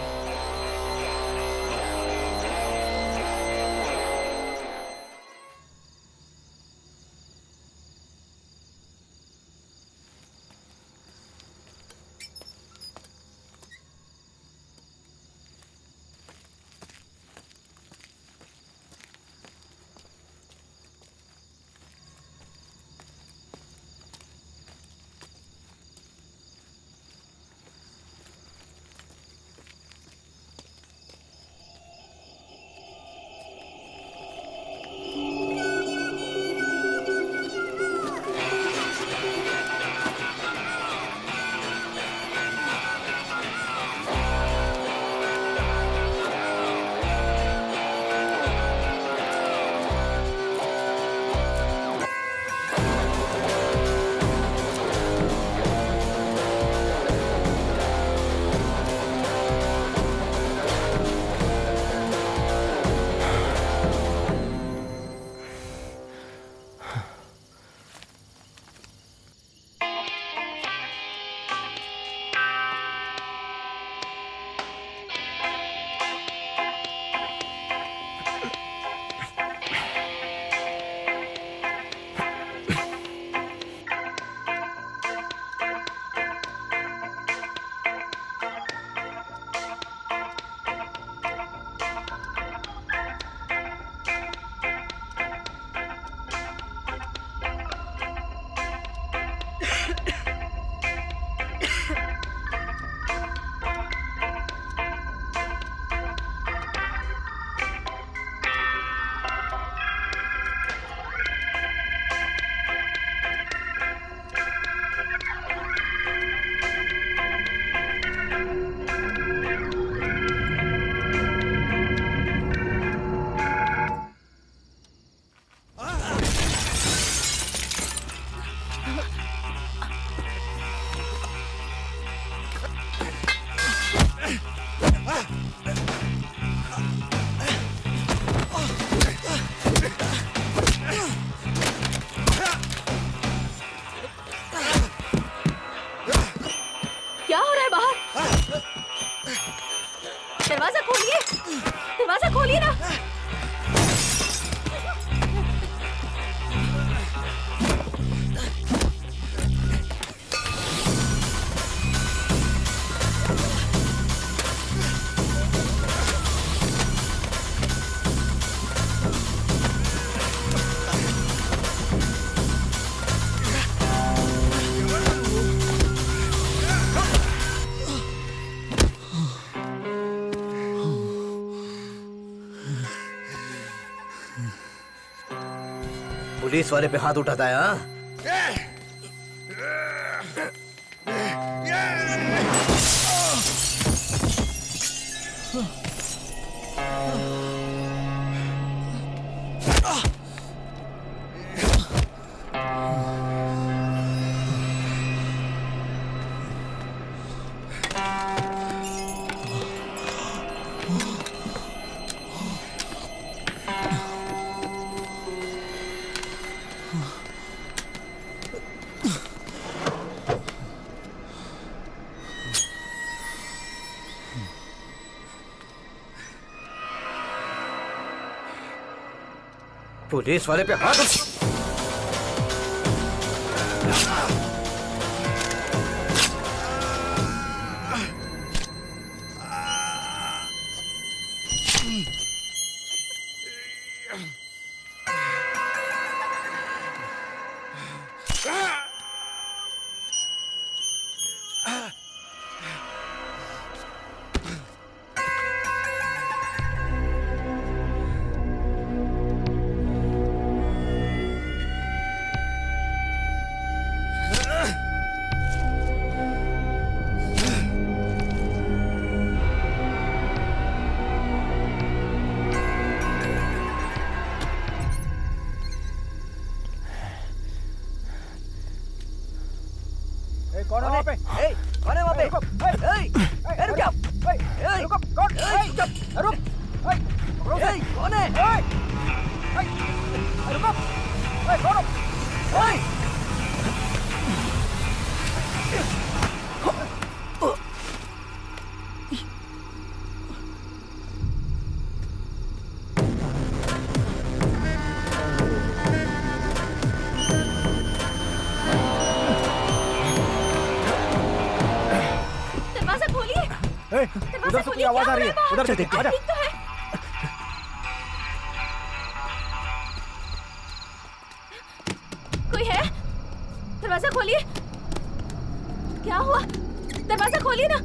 Police वाले पे हाथ उठाता है हाँ? पुलिस वाले पे हाथ कौन है वहाँ पे? कौन है वहाँ पे? रुक जाओ! रुको! कौन? रुक! कौन है? रुको! कौन? उधर से कोई आवाज आ रही है, उधर से देख, आजा। कोई है? दरवाजा खोलिए। क्या हुआ? दरवाजा खोलिए ना।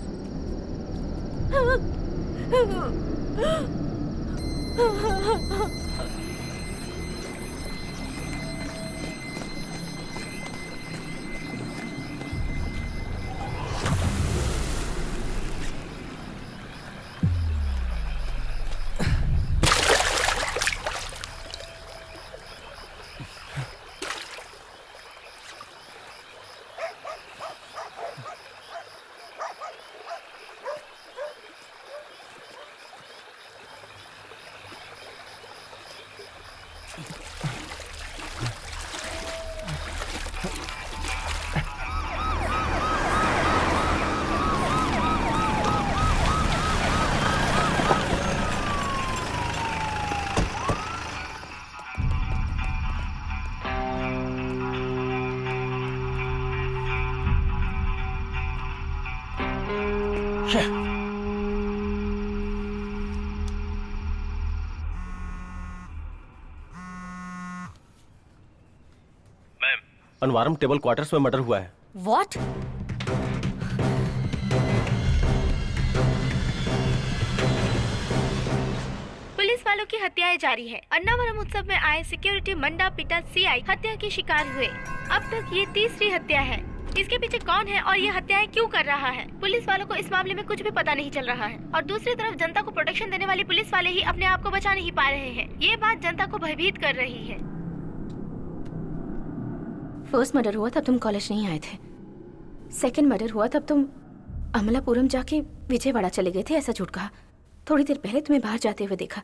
अनवारम टेबल क्वार्टर्स में मर्डर हुआ है। What? पुलिस वालों की हत्याएं जारी है। अन्नावरम उत्सव में आए सिक्योरिटी मंडा पिटा सीआई हत्या के शिकार हुए। अब तक ये तीसरी हत्या है। इसके पीछे कौन है और ये हत्याएं क्यों कर रहा है? पुलिस वालों को इस मामले में कुछ भी पता नहीं चल रहा है और दूसरी तरफ जनता को प्रोटेक्शन देने वाले पुलिस वाले ही अपने आप को बचा नहीं पा रहे हैं। ये बात जनता को भयभीत कर रही है। फर्स्ट मर्डर हुआ तब तुम कॉलेज नहीं आए थे। सेकंड मर्डर हुआ तब तुम अमलापुरम जाके विजयवाड़ा चले गए थे, ऐसा झूठ कहा। थोड़ी देर पहले तुम्हें बाहर जाते हुए देखा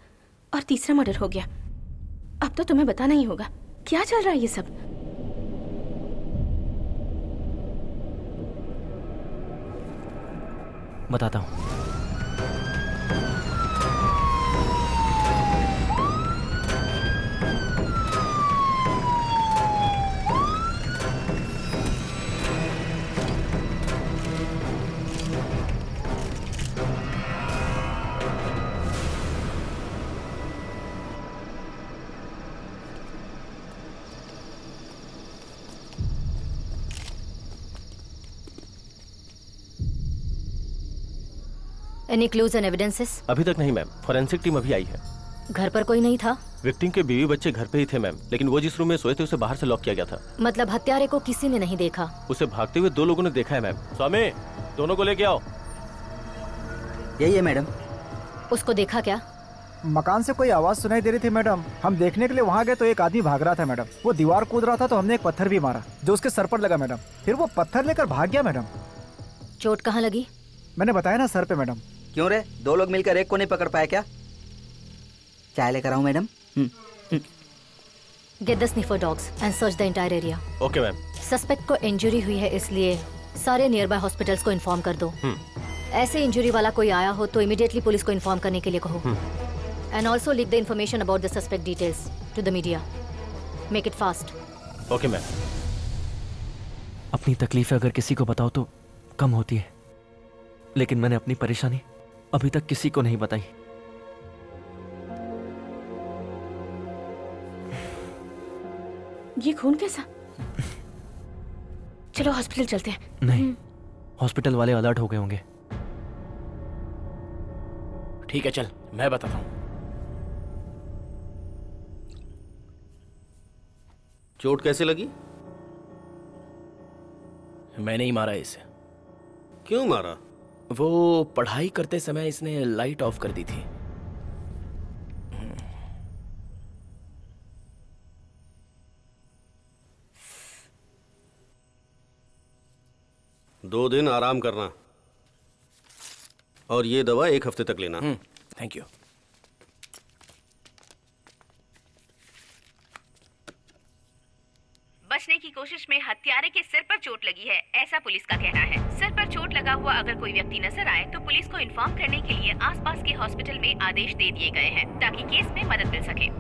और तीसरा मर्डर हो गया। अब तो तुम्हें बताना ही होगा क्या चल रहा है ये सब। बताता हूँ। Any clues and evidences? अभी तक नहीं मैम, फॉरेंसिक टीम अभी आई है। घर पर कोई नहीं था? विक्टिम के बीवी बच्चे घर पे ही थे मैम, लेकिन वो जिस रूम में सोए थे उसे बाहर से लॉक किया गया था। मतलब हत्यारे को किसी ने नहीं देखा? उसे भागते हुए 2 लोगों ने देखा है मैम। स्वामी, दोनों को लेके आओ। यही है मैडम। उसको देखा क्या? मकान से कोई आवाज सुनाई दे रही थी मैडम। हम देखने के लिए वहाँ गए तो एक आदमी भाग रहा था मैडम। वो दीवार कूद रहा था तो हमने एक पत्थर भी मारा जो उसके सर पर लगा मैडम। फिर वो पत्थर लेकर भाग गया मैडम। चोट कहाँ लगी? मैंने बताया ना, सर पे मैडम। क्यों रे, 2 लोग मिलकर एक को नहीं पकड़ पाए क्या? चाय लेकर आऊं madam? Get the sniffer dogs and search the entire area. Okay ma'am. Suspect को इंजरी हुई है, इसलिए सारे नियर बाय हॉस्पिटल्स को इन्फॉर्म कर दो। ऐसे इंजरी वाला कोई आया हो तो इमीडिएटली पुलिस को इन्फॉर्म करने के लिए कहो। And also leak the information about the suspect details to the media. Make it fast. Okay ma'am. अपनी तकलीफें अगर किसी को बताओ तो कम होती है, लेकिन मैंने अपनी परेशानी अभी तक किसी को नहीं बताई। ये खून कैसा? चलो हॉस्पिटल चलते हैं। नहीं, हॉस्पिटल वाले अलर्ट हो गए होंगे। ठीक है चल, मैं बताता हूँ। चोट कैसे लगी? मैंने ही मारा इसे। क्यों मारा? वो पढ़ाई करते समय इसने लाइट ऑफ कर दी थी। दो दिन आराम करना और ये दवा 1 हफ्ते तक लेना। Thank you. बचने की कोशिश में हत्यारे के सिर पर चोट लगी है, ऐसा पुलिस का कहना है। सिर पर चोट लगा हुआ अगर कोई व्यक्ति नजर आए तो पुलिस को इन्फॉर्म करने के लिए आसपास के हॉस्पिटल में आदेश दे दिए गए हैं ताकि केस में मदद मिल सके।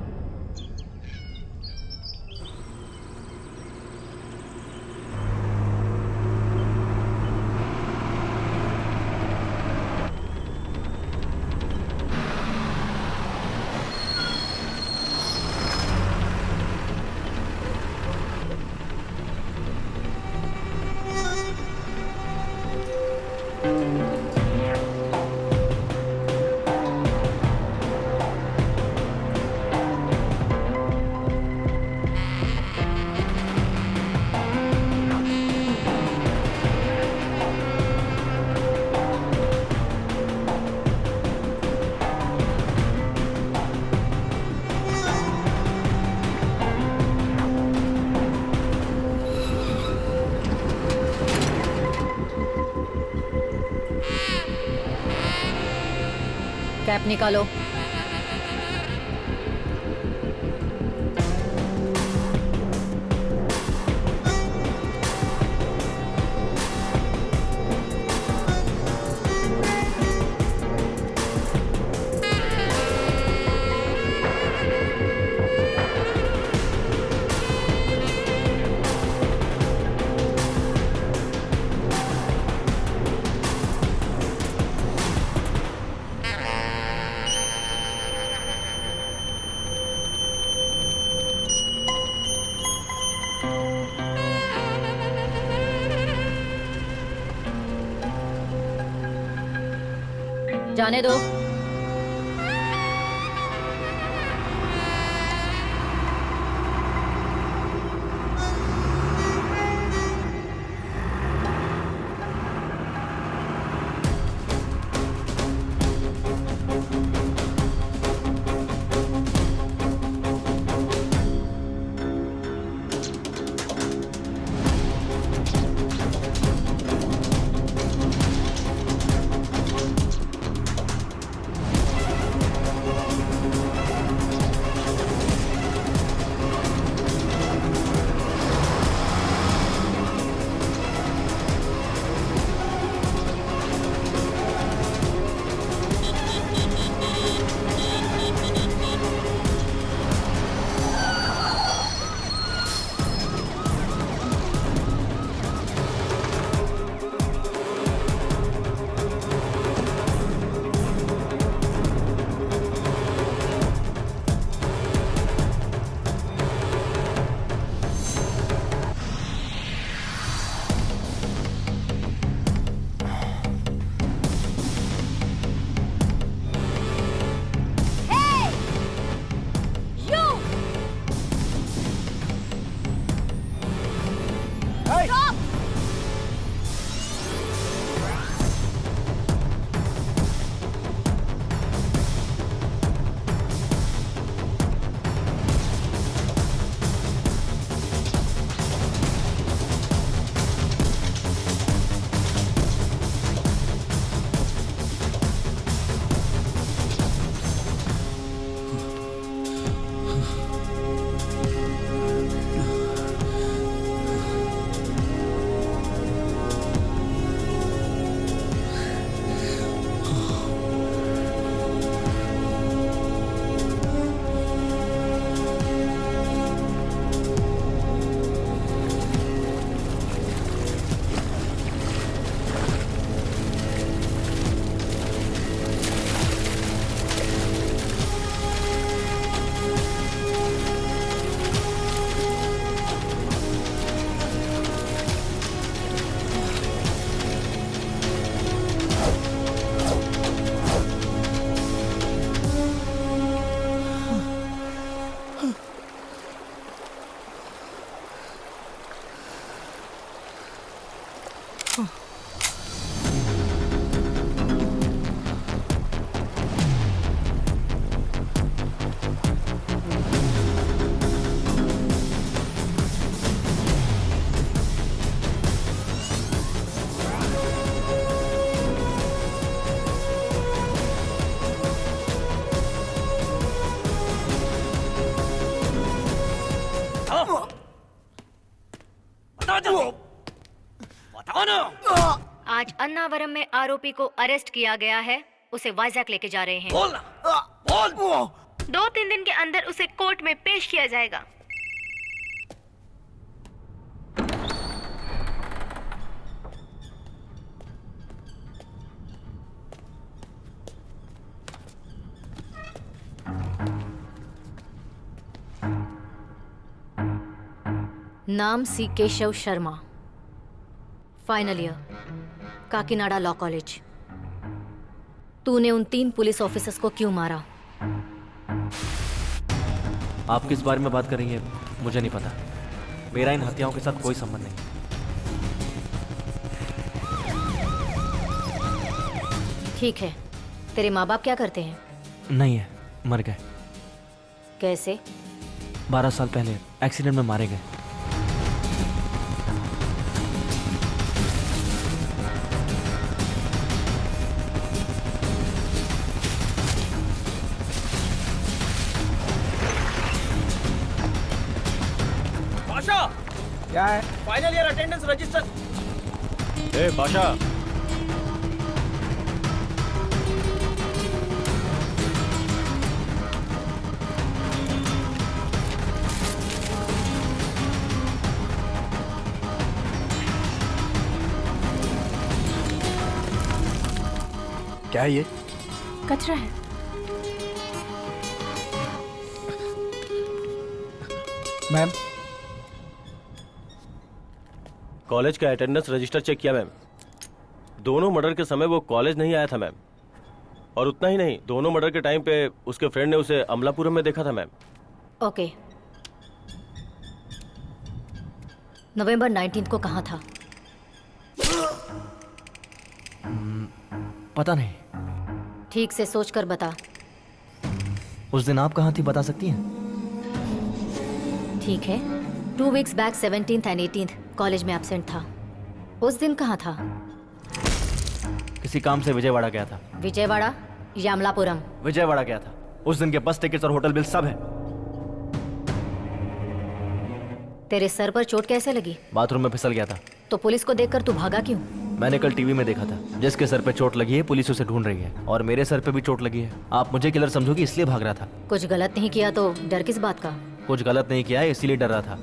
कैप निकालो। जाने दो। आज अन्नावरम में आरोपी को अरेस्ट किया गया है, उसे वाइजैक लेके जा रहे हैं। 2-3 दिन के अंदर उसे कोर्ट में पेश किया जाएगा। नाम C Keshav Sharma, final year, Kakinada law college. तूने उन 3 पुलिस ऑफिसर्स को क्यों मारा? आप किस बारे में बात कर रही हैं मुझे नहीं पता। मेरा इन हत्याओं के साथ कोई संबंध नहीं। ठीक है, तेरे माँ बाप क्या करते हैं? नहीं है, मर गए। कैसे? 12 साल पहले एक्सीडेंट में मारे गए। क्या है? Final year attendance register. ए बाशा, क्या है ये? कचरा है। मैम, कॉलेज का अटेंडेंस रजिस्टर चेक किया मैम। दोनों मर्डर के समय वो कॉलेज नहीं आया था मैम। और उतना ही नहीं, दोनों मर्डर के टाइम पे उसके फ्रेंड ने उसे अमलापुरम में देखा था मैम। ओके। नवंबर 19 को कहाँ था? पता नहीं। ठीक से सोच कर बता। उस दिन आप कहाँ थी, बता सकती हैं? ठीक है, 2 weeks back 17th and 18th college में एब्सेंट था। उस दिन कहाँ था? किसी काम से विजयवाड़ा गया था। विजयवाड़ा या अमलापुरम? विजयवाड़ा गया था। उस दिन के बस टिकट्स और होटल बिल सब है। तेरे सर पर चोट कैसे लगी? बाथरूम में फिसल गया था। तो पुलिस को देखकर तू भागा क्यों? मैंने कल टीवी में देखा था, जिसके सर पे चोट लगी है पुलिस उसे ढूंढ रही है, और मेरे सर पे भी चोट लगी है। आप मुझे किलर समझोगी इसलिए भाग रहा था। कुछ गलत नहीं किया तो डर किस बात का? कुछ गलत नहीं किया है इसीलिए डर रहा था।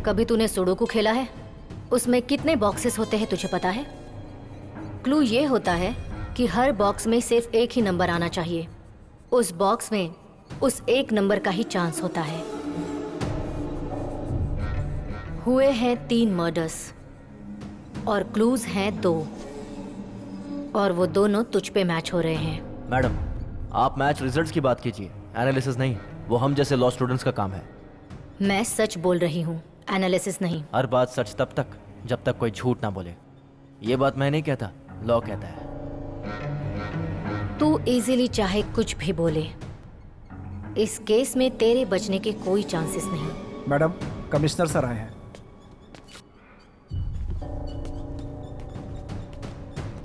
कभी तूने सुडोकू खेला है? उसमें कितने बॉक्सेस होते हैं तुझे पता है? क्लू ये होता है कि हर बॉक्स में सिर्फ एक ही नंबर आना चाहिए। उस बॉक्स में उस एक नंबर का ही चांस होता है। हुए हैं 3 मर्डर्स और क्लूज हैं 2, और वो दोनों तुझ पे मैच हो रहे हैं। मैडम, आप मैच रिजल्ट्स की बात कीजिए, एनालिसिस नहीं। वो हम जैसे लॉ स्टूडेंट्स का काम है। मैं सच बोल रही हूँ, एनालिसिस नहीं। हर बात सच तब तक जब तक कोई झूठ ना बोले। ये बात मैं नहीं कहता, लॉ कहता है। तू इजीली चाहे कुछ भी बोले, इस केस में तेरे बचने के कोई चांसेस नहीं। मैडम, कमिश्नर सर आए हैं।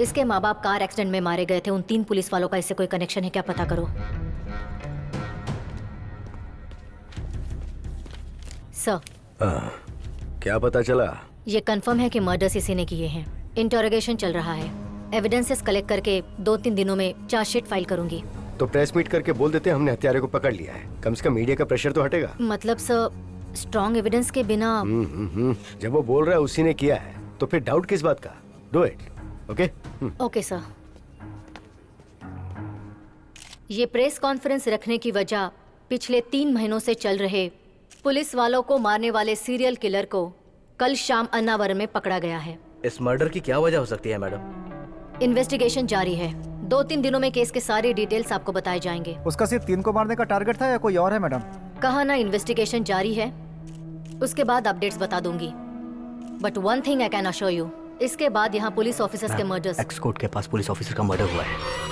इसके माँ बाप कार एक्सीडेंट में मारे गए थे। उन 3 पुलिस वालों का इससे कोई कनेक्शन है क्या, पता करो। सर, क्या पता चला? ये कंफर्म है कि मर्डर्स इसी ने किए हैं। इंटरोगेशन चल रहा है। एविडेंसेस कलेक्ट करके 2-3 दिनों में चार्जशीट फाइल करूंगी। तो प्रेस मीट करके बोल देते हमने हत्यारे को पकड़ लिया है। कम से कम मीडिया का प्रेशर तो हटेगा। मतलब सर, स्ट्रॉन्ग एविडेंस के बिना। जब वो बोल रहा है उसी ने किया है तो फिर डाउट किस बात का? Do it. Okay? Okay sir. ये प्रेस कॉन्फ्रेंस रखने की वजह पिछले 3 महीनों से चल रहे पुलिस वालों को मारने वाले सीरियल किलर को कल शाम अन्नावरम में पकड़ा गया है। इस मर्डर की क्या वजह हो सकती है मैडम? इन्वेस्टिगेशन जारी है। 2-3 दिनों में केस के सारे डिटेल्स आपको बताए जाएंगे। उसका सिर्फ 3 को मारने का टारगेट था या कोई और है मैडम? कहा ना, इन्वेस्टिगेशन जारी है, उसके बाद अपडेट्स बता दूंगी। But one thing I can assure you, इसके बाद यहाँ पुलिस ऑफिसर्स के मर्डर्स। एक्सकोर्ट के पास पुलिस ऑफिसर का मर्डर हुआ है।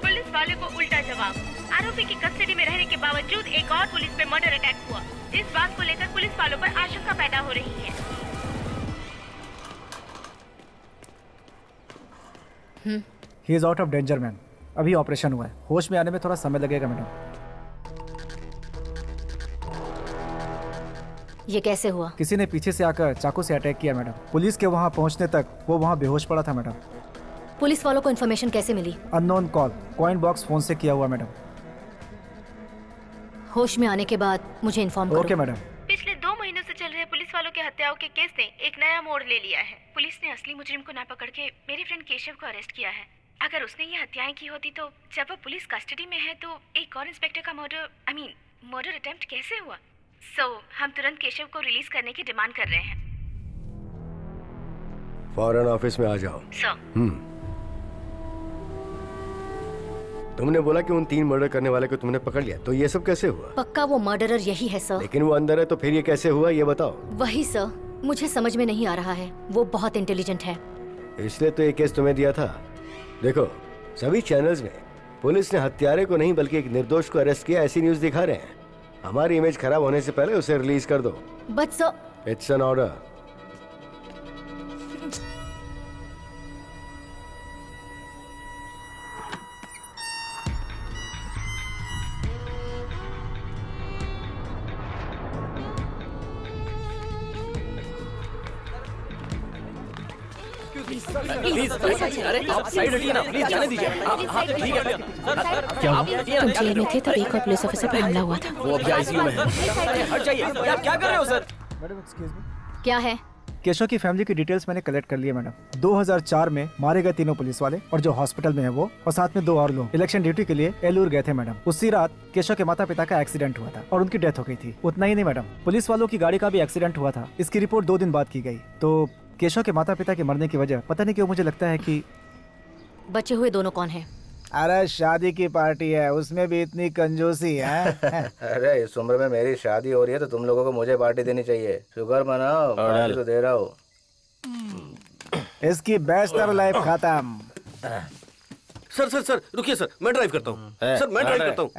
पुलिस वाले को उल्टा जवाब। आरोपी की कस्टडी में रहने के बावजूद एक और पुलिस पे मर्डर अटैक हुआ। इस बात को लेकर पुलिस वालों पर आशंका पैदा हो रही है। He is out of danger ma'am. अभी ऑपरेशन हुआ है, होश में आने में थोड़ा समय लगेगा मैडम। ये कैसे हुआ? किसी ने पीछे से आकर चाकू से अटैक किया मैडम। पुलिस के वहाँ पहुँचने तक वो वहाँ बेहोश पड़ा था मैडम। पुलिस वालों को इन्फॉर्मेशन कैसे मिली? Unknown call, coin box phone से किया हुआ मैडम। होश में आने के बाद मुझे इन्फॉर्म करो। Okay madam. पिछले 2 महीनों से चल रहे पुलिस वालों के हत्याओं के केस ने एक नया मोड़ ले लिया है। पुलिस ने असली मुजरिम को ना पकड़ के मेरे फ्रेंड केशव को अरेस्ट किया है। अगर उसने ये हत्याएं की होती तो जब वो पुलिस कस्टडी में है तो एक और इंस्पेक्टर का मर्डर अटेम्प्ट कैसे हुआ? हम तुरंत केशव को रिलीज करने की डिमांड कर रहे हैं। फौरन ऑफिस में आ जाओ। सर। तुमने बोला कि उन 3 मर्डर करने वाले को तुमने पकड़ लिया, तो ये सब कैसे हुआ? पक्का वो मर्डरर यही है सर। लेकिन वो अंदर है, तो फिर ये कैसे हुआ, ये बताओ। वही सर, मुझे समझ में नहीं आ रहा है। वो बहुत इंटेलिजेंट है। इसलिए तो ये केस तुम्हें दिया था। देखो, सभी चैनल्स में पुलिस ने हत्यारे को नहीं बल्कि एक निर्दोष को अरेस्ट किया, ऐसी न्यूज दिखा रहे हैं। हमारी इमेज खराब होने से पहले उसे रिलीज कर दो। But sir, it's an order. Please अरे आप साइड हटिए ना, प्लीज जाने दीजिए। ठीक है क्या हुआ? तुम जेल में थे तब एक और पुलिस ऑफिसर पर हमला हुआ था। वो अभी आईसीयू में है। हट जाइए, आप क्या कर रहे हो सर? Madam excuse me. क्या है? केशव की फैमिली की डिटेल्स मैंने कलेक्ट कर ली है मैडम। 2004 में मारे गए 3 पुलिस वाले और जो हॉस्पिटल में है वो, और साथ में 2 और लोग इलेक्शन ड्यूटी के लिए एलूर गए थे मैडम। उसी रात केशव के माता पिता का एक्सीडेंट हुआ था और उनकी डेथ हो गई थी। उतना ही नहीं मैडम, पुलिस वालों की गाड़ी का भी एक्सीडेंट हुआ था। इसकी रिपोर्ट 2 दिन बाद की गई। तो केशव के माता पिता के मरने की वजह पता नहीं क्यों मुझे लगता है कि बचे हुए दोनों कौन हैं? अरे शादी की पार्टी है, उसमें भी इतनी कंजूसी है। अरे इस उम्र में मेरी शादी हो रही है तो तुम लोगों को मुझे पार्टी देनी चाहिए। शुगर मनाओ, पार्टी तो दे रहा हूँ। इसकी बैचलर लाइफ खत्म। सर रुकिए सर, मैं ड्राइव करता हूँ। सर मैं ड्राइव करता हूँ।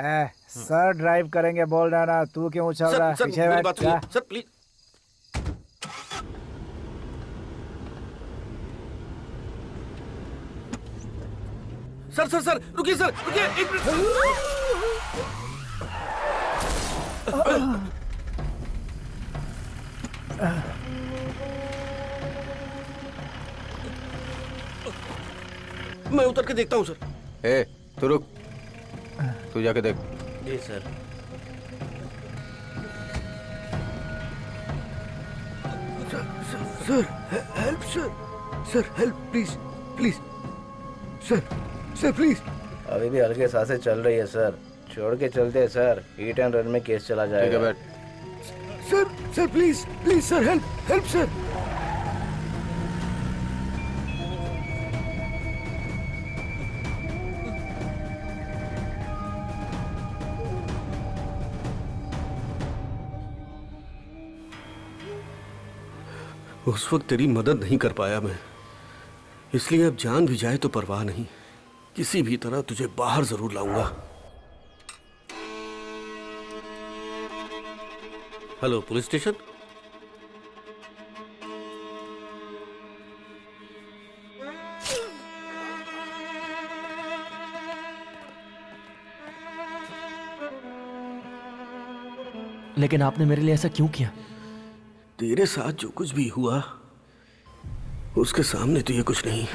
सर ड्राइव करेंगे बोल रहा ना, तू क्यों उछल रहा? सर पीछे मेरी बैठ बात जा। सुनिए सर, प्लीज। सर रुकिए सर, रुकिए एक मिनट। मैं उतर के देखता हूँ सर। ए, तू रुक, तू जाके देख। जी sir. Sir help sir help please please sir please. अभी भी हल्के सांसें चल रही है सर, छोड़ के चलते हैं सर। हिट एंड रन में केस चला जाएगा। ठीक है बैठ। Sir please sir help sir. उस वक्त तेरी मदद नहीं कर पाया मैं, इसलिए अब जान भी जाए तो परवाह नहीं। किसी भी तरह तुझे बाहर जरूर लाऊंगा। Hello police station. लेकिन आपने मेरे लिए ऐसा क्यों किया? तेरे साथ जो कुछ भी हुआ उसके सामने तो ये कुछ नहीं।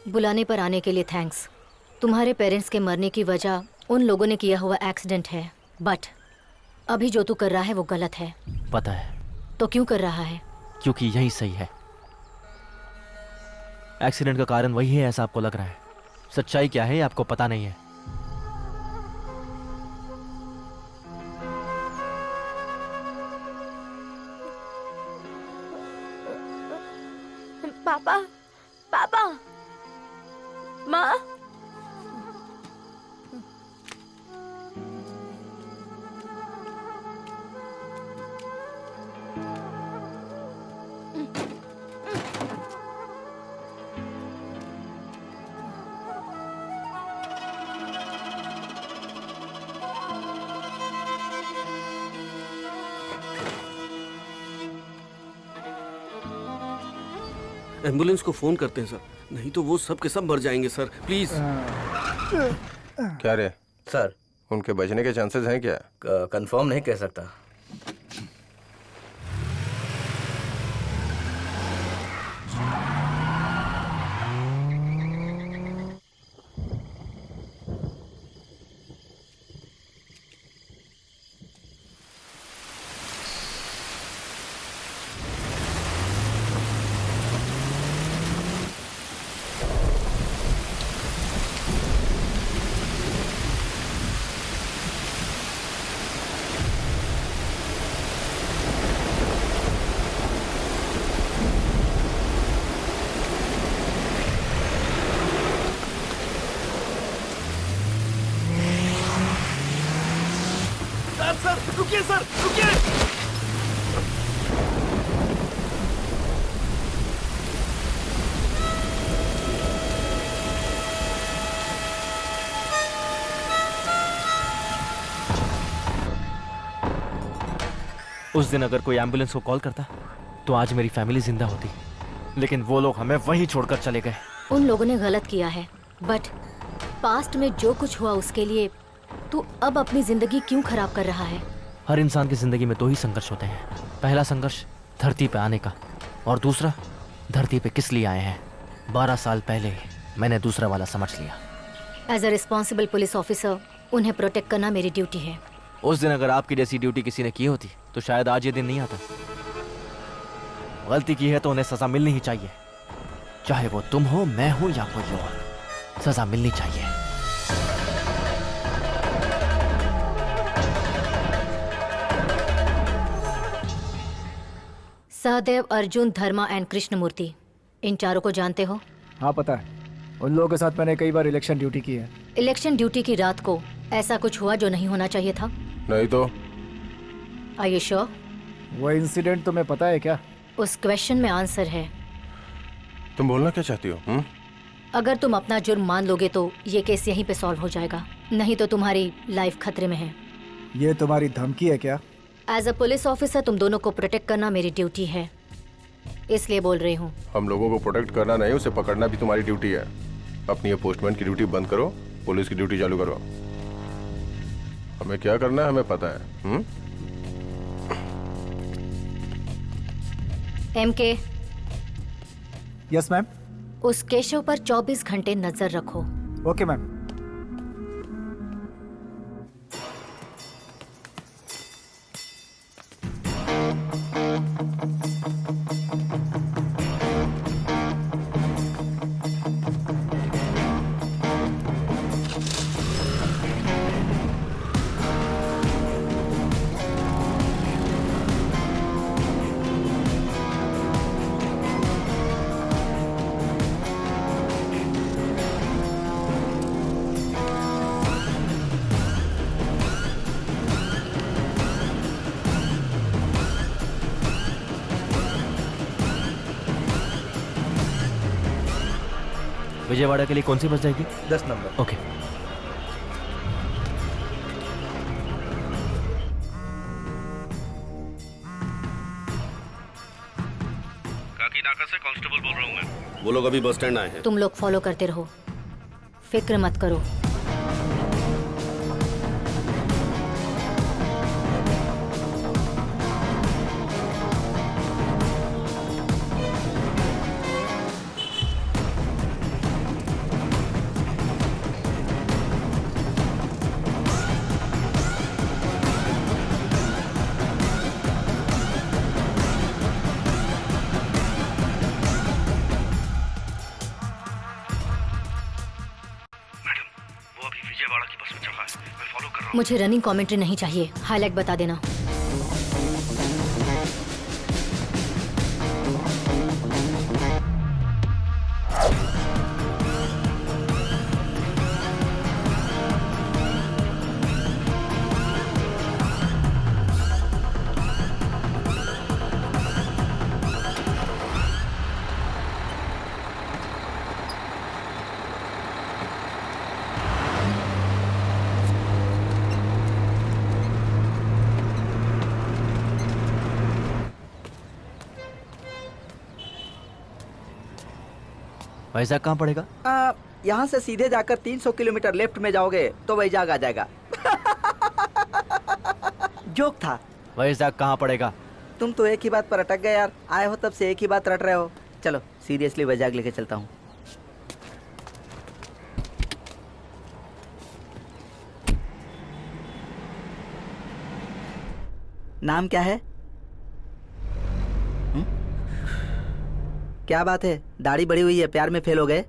बुलाने पर आने के लिए थैंक्स। तुम्हारे पेरेंट्स के मरने की वजह उन लोगों ने किया हुआ एक्सीडेंट है, बट अभी जो तू कर रहा है वो गलत है। पता है, तो क्यों कर रहा है? क्योंकि यही सही है। एक्सीडेंट का कारण वही है ऐसा आपको लग रहा है। सच्चाई क्या है आपको पता नहीं है। पापा, पापा, माँ। एम्बुलेंस को फोन करते हैं सर, नहीं तो वो सब के सब मर जाएंगे सर, प्लीज। क्या रे सर, उनके बचने के चांसेस हैं क्या? कंफर्म नहीं कह सकता। सर रुकिए, सर रुकिए। उस दिन अगर कोई एम्बुलेंस को कॉल करता तो आज मेरी फैमिली जिंदा होती, लेकिन वो लोग हमें वहीं छोड़कर चले गए। उन लोगों ने गलत किया है, बट पास्ट में जो कुछ हुआ उसके लिए तू अब अपनी जिंदगी क्यों खराब कर रहा है? हर इंसान की जिंदगी में 2 ही संघर्ष होते हैं। पहला संघर्ष धरती पे आने का, और दूसरा धरती पे किस लिए आए हैं। 12 साल पहले मैंने दूसरा वाला समझ लिया। As a responsible police officer उन्हें प्रोटेक्ट करना मेरी ड्यूटी है। उस दिन अगर आपकी जैसी ड्यूटी किसी ने की होती तो शायद आज ये दिन नहीं आता। गलती की है तो उन्हें सजा मिलनी ही चाहिए, चाहे वो तुम हो, मैं हूं या कोई और। सजा मिलनी चाहिए। सहदेव, अर्जुन, धर्मा एंड कृष्णमूर्ति, इन चारों को जानते हो? हाँ पता है, उन लोगों के साथ मैंने कई बार इलेक्शन ड्यूटी की है। इलेक्शन ड्यूटी की रात को ऐसा कुछ हुआ जो नहीं होना चाहिए था? नहीं तो? Are you sure? वो इंसिडेंट तुम्हें पता है क्या? उस क्वेश्चन में आंसर है। तुम बोलना क्या चाहती हो? अगर तुम अपना जुर्म मान लोगे तो ये केस यहीं पे सॉल्व हो जाएगा, नहीं तो तुम्हारी लाइफ खतरे में है। ये तुम्हारी धमकी है क्या? एज अ पुलिस ऑफिसर तुम दोनों को प्रोटेक्ट करना मेरी ड्यूटी है, इसलिए बोल रही हूँ। हम लोगों को प्रोटेक्ट करना नहीं, उसे पकड़ना भी तुम्हारी ड्यूटी है। अपनी ये पोस्टमैन की ड्यूटी बंद करो, पुलिस की ड्यूटी चालू करो। हमें क्या करना है हमें पता है। MK, yes ma'am. उस केशव पर 24 घंटे नजर रखो। Okay ma'am. विजयवाड़ा के लिए कौन सी बस जाएगी? 10 नंबर। ओके। काकी नाका से कांस्टेबल बोल रहा हूँ मैं। वो लोग अभी बस स्टैंड आए हैं। तुम लोग फॉलो करते रहो, फिक्र मत करो। मुझे रनिंग कमेंट्री नहीं चाहिए, हाईलाइट बता देना। वैजाग कहाँ पड़ेगा? यहाँ से सीधे जाकर 300 किलोमीटर लेफ्ट में जाओगे तो वैजाग आ जाएगा। जोक था। वैजाग कहाँ पड़ेगा? तुम तो एक ही बात पर अटक गए यार, आए हो तब से एक ही बात रट रहे हो। चलो सीरियसली वैजाग लेके चलता हूँ। नाम क्या है? क्या बात है, दाढ़ी बड़ी हुई है, प्यार में फेल हो गए?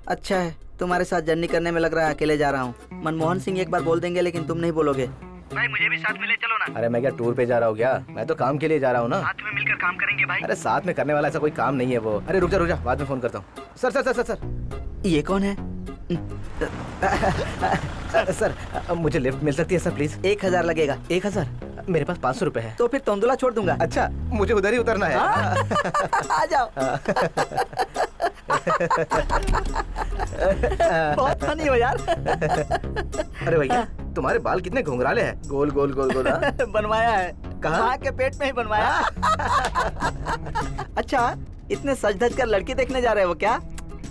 अच्छा है, तुम्हारे साथ जर्नी करने में लग रहा है अकेले जा रहा हूँ। मनमोहन सिंह एक बार बोल देंगे लेकिन तुम नहीं बोलोगे। भाई मुझे भी साथ में ले चलो ना। अरे मैं क्या टूर पे जा रहा हूँ क्या? मैं तो काम के लिए जा रहा हूँ ना। साथ में मिलकर काम करेंगे भाई। अरे साथ में करने वाला ऐसा कोई काम नहीं है वो। अरे रुक जा, बाद में फोन करता हूँ। Sir sir sir sir sir ये कौन है? सर मुझे लिफ्ट मिल सकती है सर प्लीज? 1000 लगेगा। 1000? मेरे पास 500 रुपए है। तो फिर तंदुला छोड़ दूंगा। अच्छा मुझे उधर ही उतरना है। आ जाओ। बहुत फनी हो यार। अरे भैया तुम्हारे बाल कितने घुंघराले हैं, गोल गोल गोल गोल। बनवाया है। कहाँ? माँ के पेट में ही बनवाया। अच्छा इतने सज धज कर लड़की देखने जा रहे हो क्या?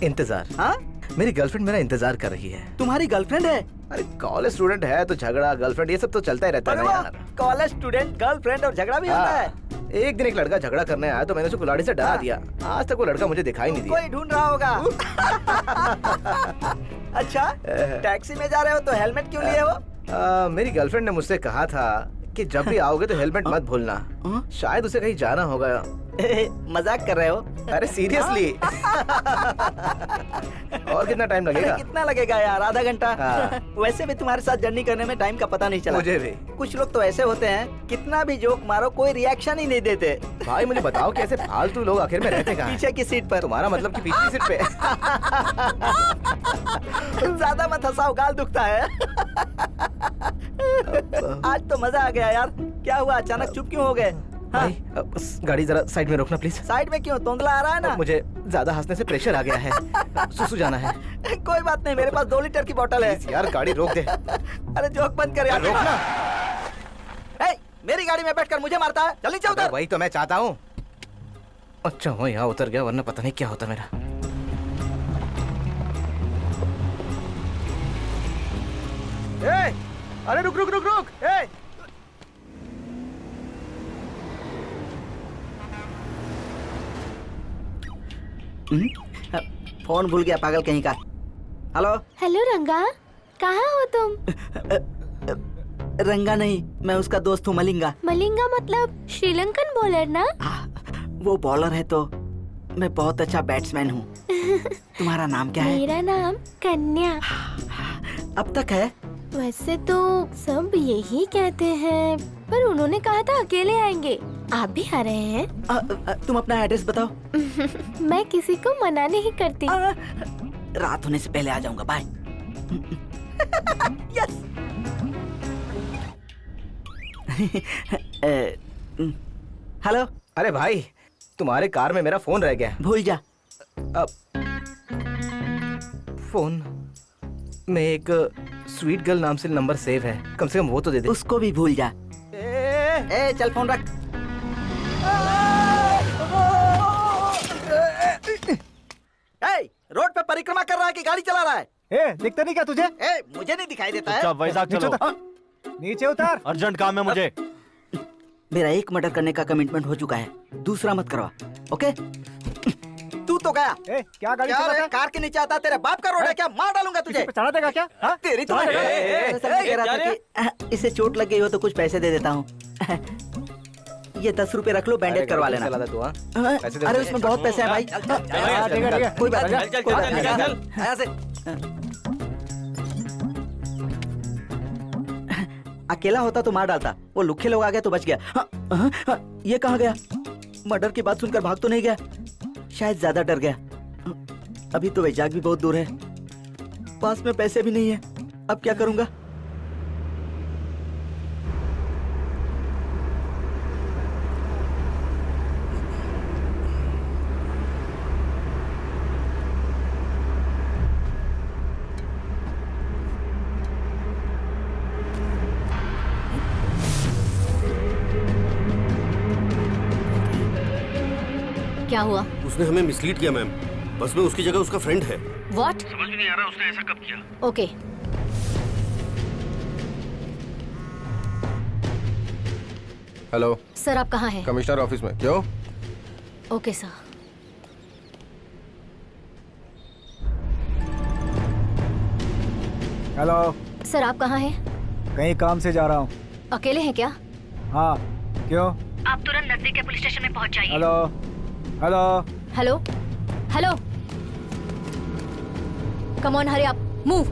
इंतजार। हाँ मेरी गर्लफ्रेंड मेरा इंतजार कर रही है। तुम्हारी गर्लफ्रेंड है? अरे कॉलेज स्टूडेंट है तो झगड़ा गर्लफ्रेंड ये सब तो चलता ही रहता है ना यार। कॉलेज स्टूडेंट गर्लफ्रेंड और झगड़ा भी होता है? एक दिन एक लड़का झगड़ा करने आया तो मैंने उसे कुल्हाड़ी से डरा दिया। आज तक वो लड़का मुझे दिखाई नहीं दिया। कोई ढूंढ रहा होगा। अच्छा टैक्सी में जा रहे हो तो हेलमेट क्यों लिए हो? मेरी गर्लफ्रेंड ने मुझसे कहा था कि जब भी आओगे तो हेलमेट मत भूलना। शायद उसे कहीं जाना होगा। मजाक कर रहे हो? अरे सीरियसली। और कितना टाइम लगेगा? कितना लगेगा यार? आधा घंटा। वैसे भी तुम्हारे साथ जर्नी करने में टाइम का पता नहीं चला। मुझे भी। कुछ लोग तो ऐसे होते हैं कितना भी जोक मारो कोई रिएक्शन ही नहीं देते। भाई मुझे बताओ कैसे फालतू लोग आखिर में रहते कहाँ? पीछे की सीट पर। तुम्हारा मतलब कि पिछली सीट पे? ज्यादा मत हंसाओ, गाल दुखता है। आज तो मजा आ गया यार। क्या हुआ, अचानक चुप क्यों हो गए? भाई गाड़ी जरा साइड में रोकना प्लीज। साइड में क्यों? तोंदला आ रहा है ना। मुझे ज्यादा हंसने से प्रेशर आ गया है। सुसु जाना है। कोई बात नहीं, मेरे पास 2 लीटर की बोतल है। यार गाड़ी रोक दे। अरे जोक बंद कर यार। रोकना। मेरी गाड़ी में बैठकर मुझे मारता है। जल्दी चल उधर। वही तो मैं चाहता हूँ। अच्छा वो यहाँ उतर गया वरना पता नहीं क्या होता मेरा। अरे रुक रुक रुक रुक। फोन भूल गया पागल कहीं का। हेलो। हेलो रंगा, कहाँ हो तुम? रंगा नहीं, मैं उसका दोस्त हूँ मलिंगा। मलिंगा मतलब श्रीलंकन बॉलर ना? वो बॉलर है तो मैं बहुत अच्छा बैट्समैन हूँ। तुम्हारा नाम क्या है? मेरा नाम कन्या। अब तक है? वैसे तो सब यही कहते हैं, पर उन्होंने कहा था अकेले आएंगे। आप भी आ रहे हैं? तुम अपना एड्रेस बताओ। मैं किसी को मना नहीं करती। रात होने से पहले आ जाऊंगा। बाय। यस। हेलो। अरे भाई तुम्हारे कार में मेरा फोन रह गया। भूल जा। अब फोन में एक स्वीट गर्ल नाम से नंबर सेव है, कम से कम वो तो दे दे। उसको भी भूल जा। चल फोन रख। रोड पे परिक्रमा कर रहा है कि गाड़ी चला रहा है? दिखता नहीं क्या तुझे? मुझे नहीं दिखाई देता है। वैजाग चलो। नीचे उतार। अर्जेंट काम है मुझे। मेरा एक मर्डर करने का कमिटमेंट हो चुका है, दूसरा मत करवा। ओके? तू तो गया। क्या गाड़ी चलाता है? कार के नीचे आता तेरे बाप का रोड है क्या? मार डालूंगा तुझे। चढ़ा देगा क्या? तेरी तो कह रहा था कि इसे चोट लग गई हो तो कुछ पैसे दे देता हूँ। ये 10 रुपए रख लो, बैंडेज करवा लेना। अरे उसमें बहुत पैसे हैं भाई। कोई बात नहीं। अकेला होता तो मार डालता, वो लुखे लोग आ गए तो बच गया। हाँ, हाँ, हाँ, ये कहाँ गया? मर्डर की बात सुनकर भाग तो नहीं गया? शायद ज्यादा डर गया। अभी तो वैजाग भी बहुत दूर है, पास में पैसे भी नहीं है, अब क्या करूंगा? क्या हुआ? उसने हमें मिसलीड किया मैम। बस में उसकी जगह उसका फ्रेंड है। व्हाट? समझ में नहीं आ रहा उसने ऐसा कब किया। ओके। हेलो सर, आप कहाँ हैं? कमिश्नर ऑफिस में। क्यों? Okay sir. हेलो सर, आप कहाँ हैं? कहीं काम से जा रहा हूँ। अकेले हैं क्या? हाँ, क्यों? आप तुरंत नजदीक के पुलिस स्टेशन में पहुँच जाइए। Hello hello hello hello, come on, hurry up, move.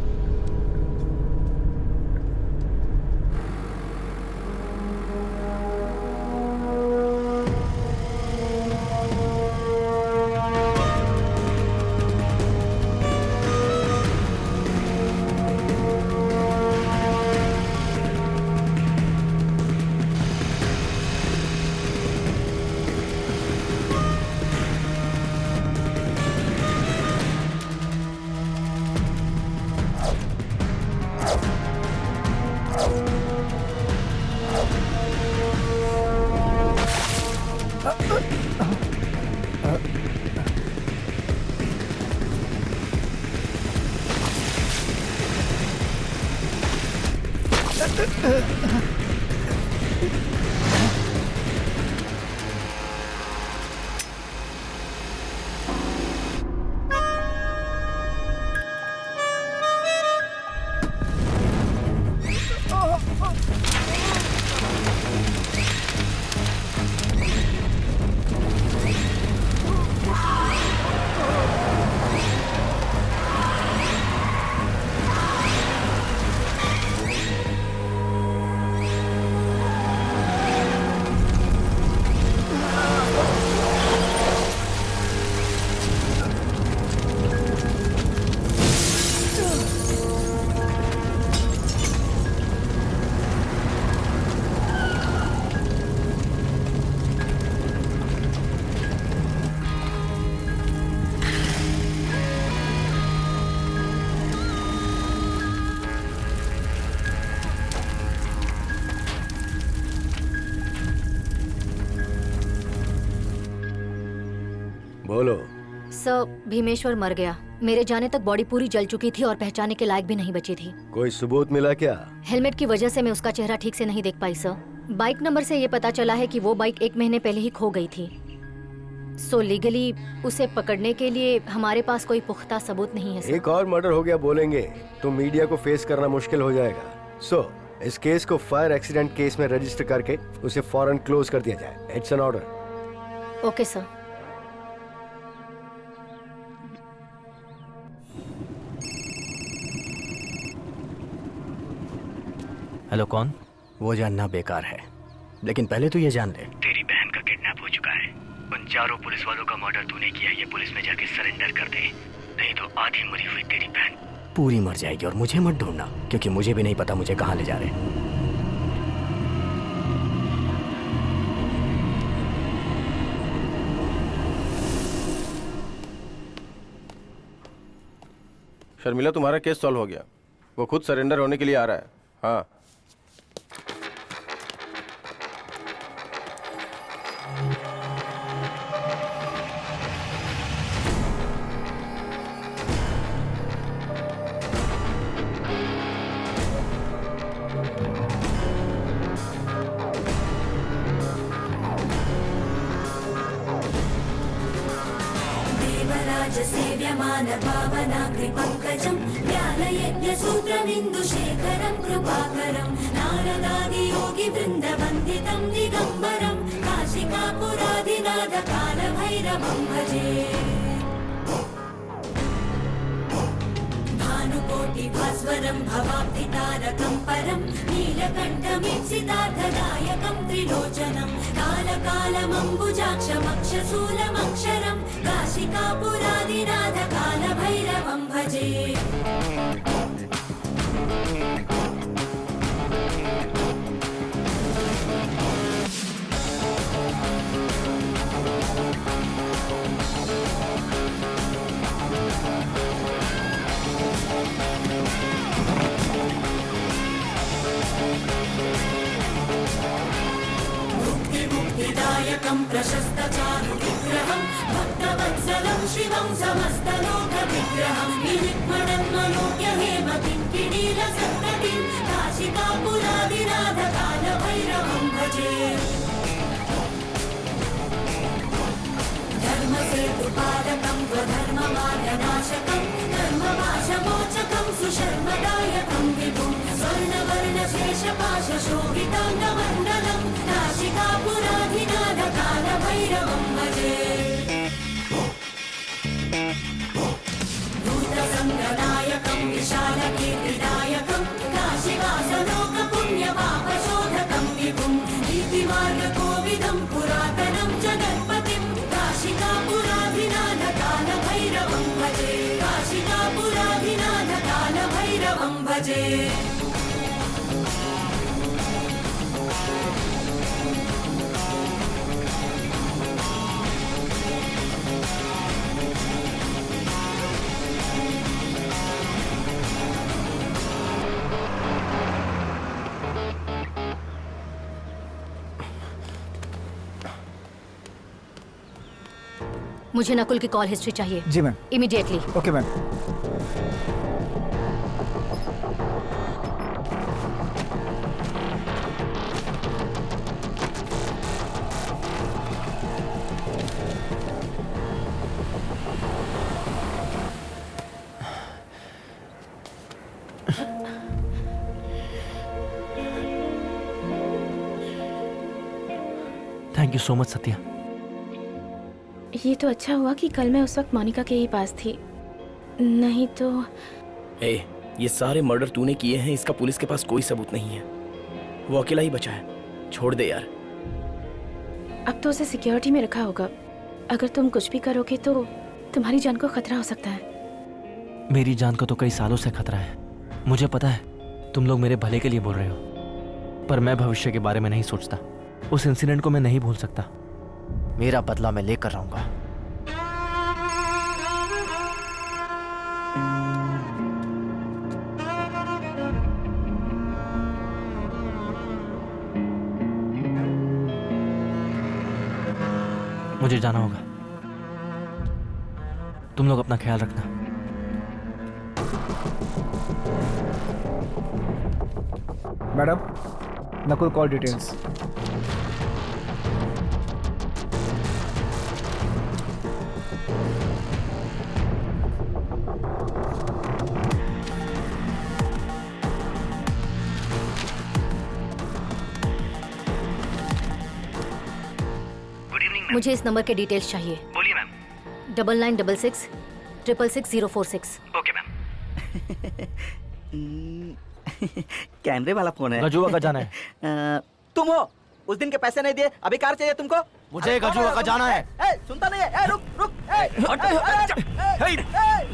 बोलो। सर, भीमेश्वर मर गया। मेरे जाने तक बॉडी पूरी जल चुकी थी और पहचाने के लायक भी नहीं बची थी। कोई सबूत मिला क्या? हेलमेट की वजह से मैं उसका चेहरा ठीक से नहीं देख पाई सर। बाइक नंबर से ये पता चला है कि वो बाइक 1 महीने पहले ही खो गई थी। सो लीगली उसे पकड़ने के लिए हमारे पास कोई पुख्ता सबूत नहीं है सर। एक और मर्डर हो गया बोलेंगे तो मीडिया को फेस करना मुश्किल हो जाएगा। सो इस केस को फायर एक्सीडेंट केस में रजिस्टर करके उसे फौरन क्लोज कर दिया जाए। It's an order. Okay sir. Hello, कौन? वो जानना बेकार है, लेकिन पहले तो ये जान ले, तेरी बहन का किडनैप हो चुका है। उन 4 पुलिस वालों का मर्डर तूने किया। ये पुलिस में जाके सरेंडर कर दे, नहीं तो आधी मरी हुई तेरी बहन पूरी मर जाएगी। और मुझे मत ढूंढना, क्योंकि मुझे भी नहीं पता मुझे कहाँ ले जा रहे हैं। शर्मिला, तुम्हारा केस सॉल्व हो गया। वो खुद सरेंडर होने के लिए आ रहा है। हाँ, सेव्यमानपावनाग्रिपङ्कजं ज्ञानयज्ञसूत्रमिन्दुशेखरं कृपाकरं नारदादियोगिवृन्दवन्दितं दिगम्बरं काशिकापुरादिनाथकालभैरवं भजे। भानुकोटि भास्वरं भवाब्धितारकं परं नीलकण्ठमीप्सितार्थदायकं त्रिलोचनं कालकालमम्बुजाक्षमक्षशूलमक्षरं काशिकापुरादिनाथ कालभैरवं भजे। मुक्तिदायकं प्रशस्तचारुविग्रहं भक्तवत्सलं शिवं समस्तलोकविग्रहं विनिर्मणं मनोज्ञ हेमतिं किरीलसन्ततिं काशिकापुरादिनाथ कालभैरवं भजे। धर्मसेतुपालकं स्वधर्ममार्गनाशकं धर्मपाशमोचकं सुशर्मदायकं विभुं स्वर्णवर्णशेषपाशशोभिताङ्गमण्डलं काशिकापुराधिनाथ कालभैरवं भजे। भूतसङ्गनायकं विशालकीर्तिदायकं काशिवासलोकपुण्यपापशोधकं विभुं नीतिमार्गकोविदं पुरातनं जगत्पतिं काशिकापुराधिनाथ कालभैरवं भजे। काशिकापुराधिनाथ कालभैरवं भजे। मुझे नकुल की कॉल हिस्ट्री चाहिए। जी ma'am. Immediately. Okay ma'am. Thank you so much Satya. ये तो अच्छा हुआ कि कल मैं उस वक्त मोनिका के ही पास थी, नहीं तो। ये सारे मर्डर तूने किए हैं, इसका पुलिस के पास कोई सबूत नहीं है। वो अकेला ही बचा है, छोड़ दे यार। अब तो उसे सिक्योरिटी में रखा होगा। अगर तुम कुछ भी करोगे तो तुम्हारी जान को खतरा हो सकता है। मेरी जान को तो कई सालों से खतरा है। मुझे पता है तुम लोग मेरे भले के लिए बोल रहे हो, पर मैं भविष्य के बारे में नहीं सोचता। उस इंसिडेंट को मैं नहीं भूल सकता। मेरा बदला मैं लेकर रहूंगा। मुझे जाना होगा। तुम लोग अपना ख्याल रखना। Madam, Nakul call details. मुझे इस नंबर के डिटेल्स चाहिए। बोलिए मैम। 9966666046। Okay ma'am. कैमरे वाला फोन है। गजुआ का जाना है। तुम हो, उस दिन के पैसे नहीं दिए, अभी कार चाहिए तुमको। मुझे गजुआ का जाना है। सुनता नहीं है। रुक रुक।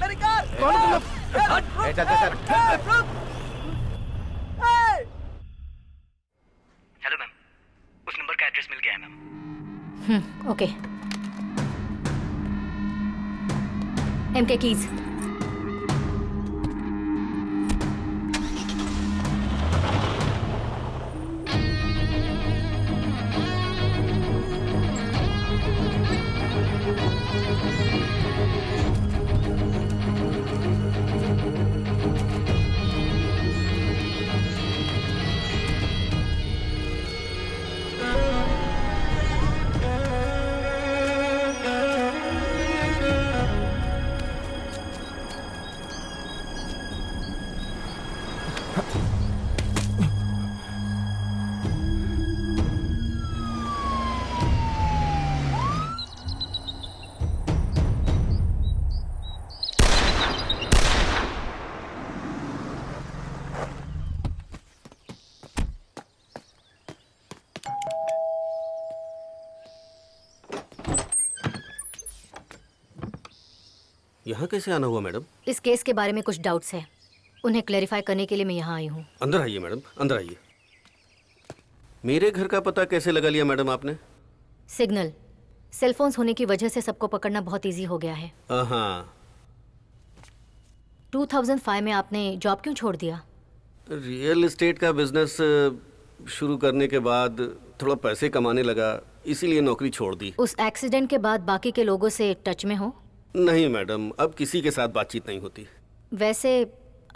मेरी कार। कौन तुम लोग? चल हेलो मैम, उस नंबर का एड्रेस मिल गया है मैम। ओके। MK keys. यहाँ कैसे आना हुआ मैडम? इस केस के बारे में कुछ डाउट्स है, उन्हें क्लैरिफाई करने के लिए मैं यहाँ आई हूँ। अंदर आइए मैडम, अंदर आइए। मेरे घर का पता कैसे लगा लिया मैडम आपने? सिग्नल, सेलफोन्स होने की वजह से सबको पकड़ना बहुत इजी हो गया है। हाँ। 2005 में आपने जॉब क्यों छोड़ दिया? रियल एस्टेट का बिजनेस शुरू करने के बाद थोड़ा पैसे कमाने लगा, इसीलिए नौकरी छोड़ दी। उस एक्सीडेंट के बाद बाकी के लोगों से टच में हो? नहीं मैडम, अब किसी के साथ बातचीत नहीं होती। वैसे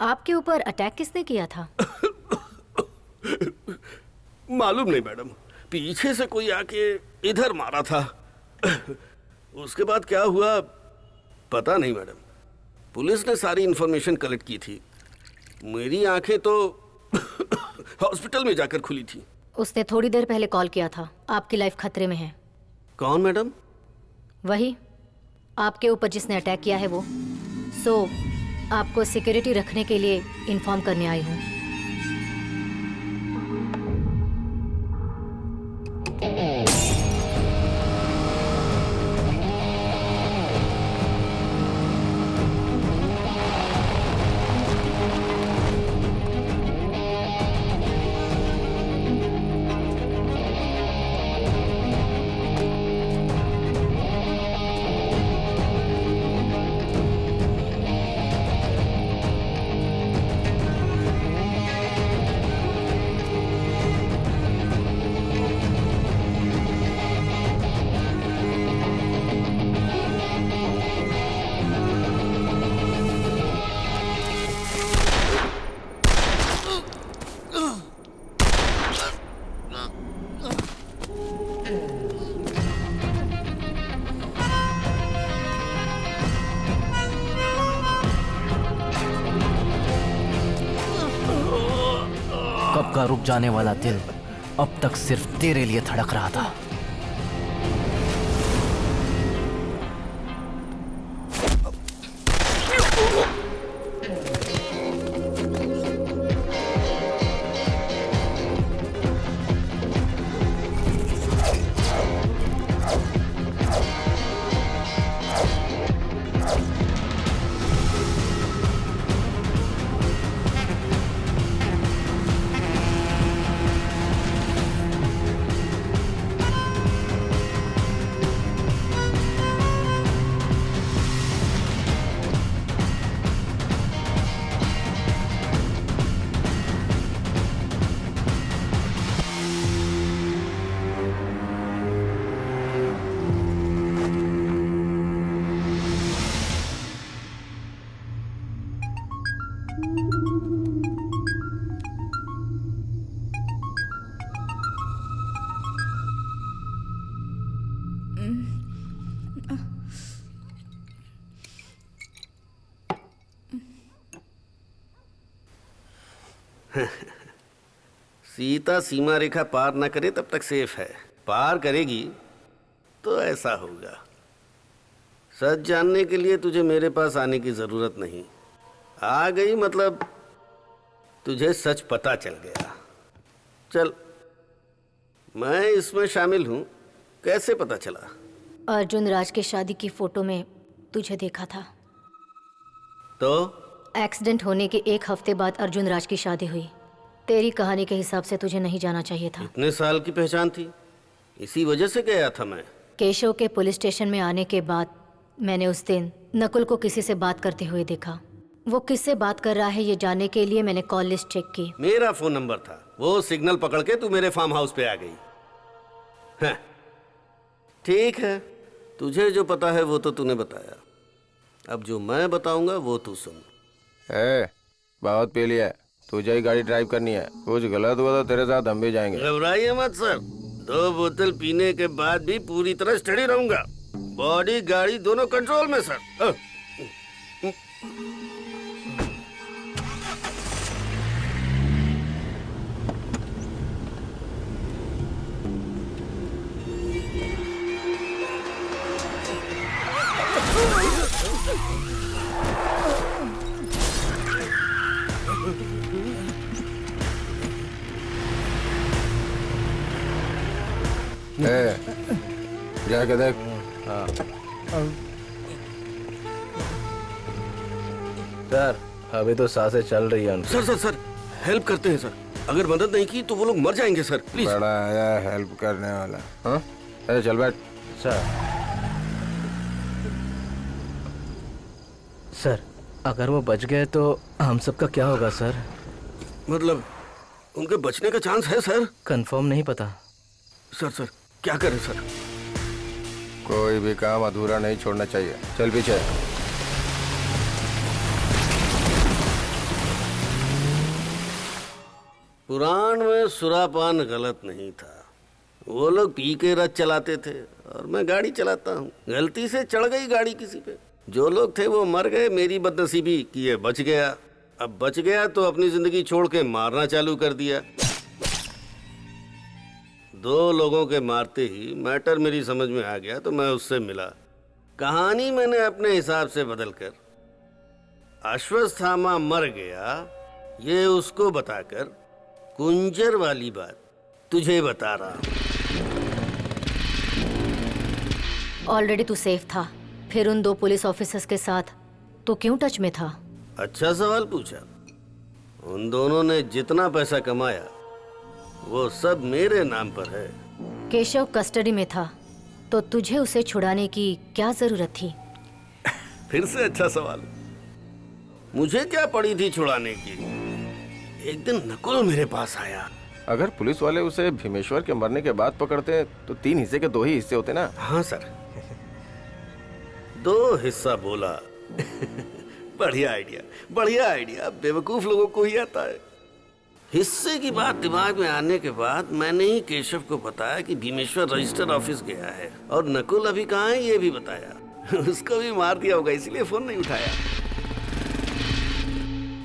आपके ऊपर अटैक किसने किया था? मालूम नहीं मैडम, पीछे से कोई आके इधर मारा था। उसके बाद क्या हुआ पता नहीं मैडम। पुलिस ने सारी इंफॉर्मेशन कलेक्ट की थी। मेरी आंखें तो हॉस्पिटल में जाकर खुली थी। उसने थोड़ी देर पहले कॉल किया था, आपकी लाइफ खतरे में है। कौन मैडम? वही आपके ऊपर जिसने अटैक किया है वो। आपको सिक्योरिटी रखने के लिए इन्फॉर्म करने आई हूँ। कब का रुक जाने वाला दिल अब तक सिर्फ तेरे लिए धड़क रहा था। सीता सीमा रेखा पार ना करे तब तक सेफ है, पार करेगी तो ऐसा होगा। सच जानने के लिए तुझे मेरे पास आने की जरूरत नहीं। आ गई मतलब तुझे सच पता चल गया। चल, मैं इसमें शामिल हूं। कैसे पता चला? अर्जुन राज के शादी की फोटो में तुझे देखा था। तो एक्सीडेंट होने के एक हफ्ते बाद अर्जुन राज की शादी हुई। तेरी कहानी के हिसाब से तुझे नहीं जाना चाहिए था। इतने साल की पहचान थी, इसी वजह से गया था मैं। केशव के पुलिस स्टेशन में आने के बाद मैंने उस दिन नकुल को किसी से बात करते हुए देखा। वो किससे बात कर रहा है ये जानने के लिए मैंने कॉल लिस्ट चेक की। मेरा फोन नंबर था, वो सिग्नल पकड़ के तू मेरे फार्म हाउस पे आ गई। हाँ, ठीक है, तुझे जो पता है वो तो तूने बताया। अब जो मैं बताऊंगा वो तू सुन। बहुत पी लिया है, तुझे ही गाड़ी ड्राइव करनी है। कुछ गलत हुआ तो तेरे साथ हम भी जाएंगे। घबराइए मत सर, 2 बोतल पीने के बाद भी पूरी तरह स्टडी रहूंगा। बॉडी गाड़ी दोनों कंट्रोल में सर। जाके देख। सर अभी तो सांसें चल रही है उनकी। सर सर सर हेल्प करते हैं सर। अगर मदद नहीं की तो वो लोग मर जाएंगे सर, प्लीज। बड़ा आया हेल्प करने वाला। हाँ अरे चल बैठ। सर अगर वो बच गए तो हम सबका क्या होगा सर? मतलब उनके बचने का चांस है सर? कंफर्म नहीं पता। सर क्या करें सर? कोई भी काम अधूरा नहीं छोड़ना चाहिए। चल पीछे। पुराण में सुरापान गलत नहीं था। वो लोग पी के रथ चलाते थे और मैं गाड़ी चलाता हूँ। गलती से चढ़ गई गाड़ी किसी पे। जो लोग थे वो मर गए, मेरी बदनसीबी कि ये बच गया। अब बच गया तो अपनी जिंदगी छोड़ के मारना चालू कर दिया। 2 लोगों के मारते ही मैटर मेरी समझ में आ गया तो मैं उससे मिला। कहानी मैंने अपने हिसाब से बदलकर अश्वत्थामा मर गया ये उसको बताकर कुंजर वाली बात तुझे बता रहा हूं। ऑलरेडी तू सेफ था, फिर उन 2 पुलिस ऑफिसर्स के साथ तू क्यों टच में था? अच्छा सवाल पूछा। उन दोनों ने जितना पैसा कमाया वो सब मेरे नाम पर है। केशव कस्टडी में था तो तुझे उसे छुड़ाने की क्या जरूरत थी? फिर से अच्छा सवाल। मुझे क्या पड़ी थी छुड़ाने की? एक दिन नकुल मेरे पास आया। अगर पुलिस वाले उसे भीमेश्वर के मरने के बाद पकड़ते तो 3 हिस्से के 2 ही हिस्से होते ना। हाँ सर 2 हिस्सा बोला। बढ़िया आइडिया बेवकूफ लोगों को ही आता है। हिस्से की बात दिमाग में आने के बाद मैंने ही केशव को बताया कि भीमेश्वर रजिस्टर ऑफिस गया है और नकुल अभी कहाँ है ये भी बताया। उसको भी मार दिया होगा इसलिए फोन नहीं उठाया।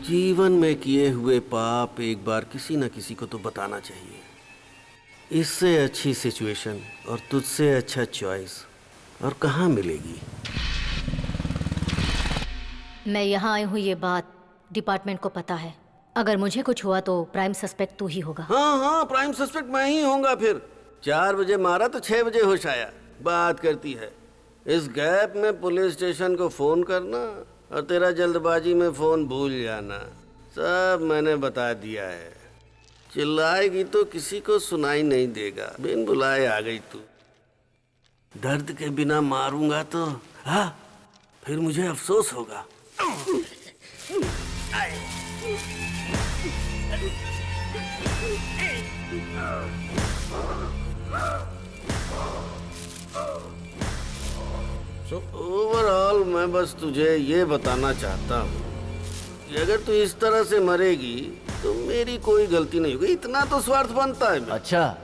जीवन में किए हुए पाप एक बार किसी न किसी को तो बताना चाहिए। इससे अच्छी सिचुएशन और तुझसे अच्छा चॉइस और कहाँ मिलेगी। मैं यहाँ आई हूँ ये बात डिपार्टमेंट को पता है। अगर मुझे कुछ हुआ तो प्राइम सस्पेक्ट तू ही होगा। हाँ प्राइम सस्पेक्ट मैं ही होऊंगा। फिर 4 बजे मारा तो 6 बजे होश आया। बात करती है। इस गैप में पुलिस स्टेशन को फोन करना और तेरा जल्दबाजी में फोन भूल जाना सब मैंने बता दिया है। चिल्लाएगी तो किसी को सुनाई नहीं देगा। बिन बुलाए आ गई तू। दर्द के बिना मारूंगा तो हाँ फिर मुझे अफसोस होगा। ओवरऑल मैं बस तुझे ये बताना चाहता हूँ कि अगर तू इस तरह से मरेगी तो मेरी कोई गलती नहीं होगी। इतना तो स्वार्थ बनता है। अच्छा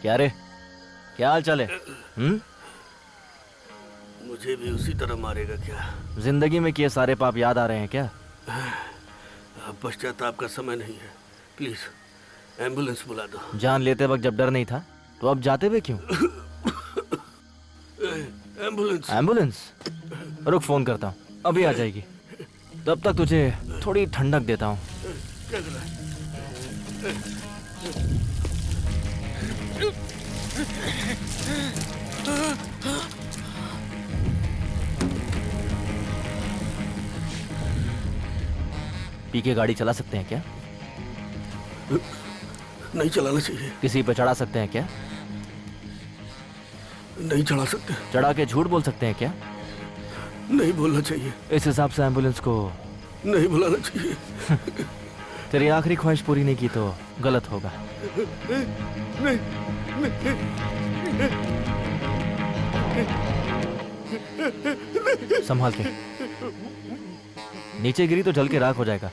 क्या रे, क्या हाल चाल है? मुझे भी उसी तरह मारेगा क्या? जिंदगी में किए सारे पाप याद आ रहे हैं क्या? अब पश्चाताप का समय नहीं है। प्लीज एम्बुलेंस बुला दो। जान लेते वक्त जब डर नहीं था तो अब जाते हुए क्यों? एम्बुलेंस। एम्बुलेंस? रुक, फोन करता हूँ, अभी आ जाएगी। तब तक तुझे थोड़ी ठंडक देता हूँ। क्या कर रहा है? पी के गाड़ी चला सकते हैं क्या? नहीं चलाना चाहिए। किसी पे चढ़ा सकते हैं क्या? नहीं चढ़ा सकते। चढ़ा के झूठ बोल सकते हैं क्या? नहीं बोलना चाहिए। इस हिसाब से एम्बुलेंस को नहीं बुलाना चाहिए। तेरी आखिरी ख्वाहिश पूरी नहीं की तो गलत होगा। नहीं, संभाल के। नीचे गिरी तो जल के राख हो जाएगा।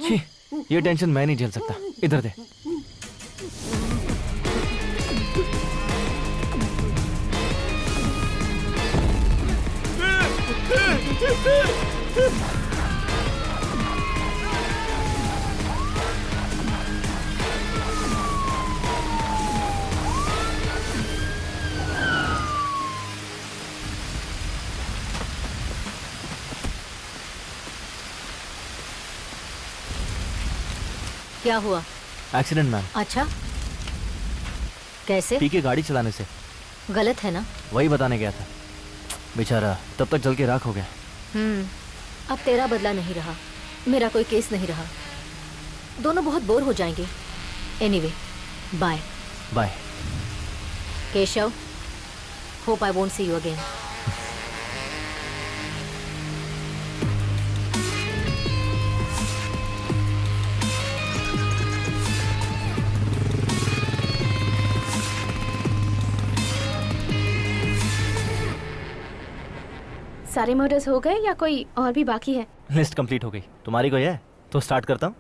छी, ये टेंशन मैं नहीं झेल सकता। इधर दे। क्या हुआ? Accident ma'am. अच्छा, कैसे? पी के गाड़ी चलाने से। गलत है ना? वही बताने गया था, बेचारा तब तक जल के राख हो गया। अब तेरा बदला नहीं रहा, मेरा कोई केस नहीं रहा, दोनों बहुत बोर हो जाएंगे। Anyway, bye bye. Keshav, hope I won't see you again. सारे मर्डर्स हो गए या कोई और भी बाकी है? लिस्ट कंप्लीट हो गई। तुम्हारी कोई है तो स्टार्ट करता हूँ।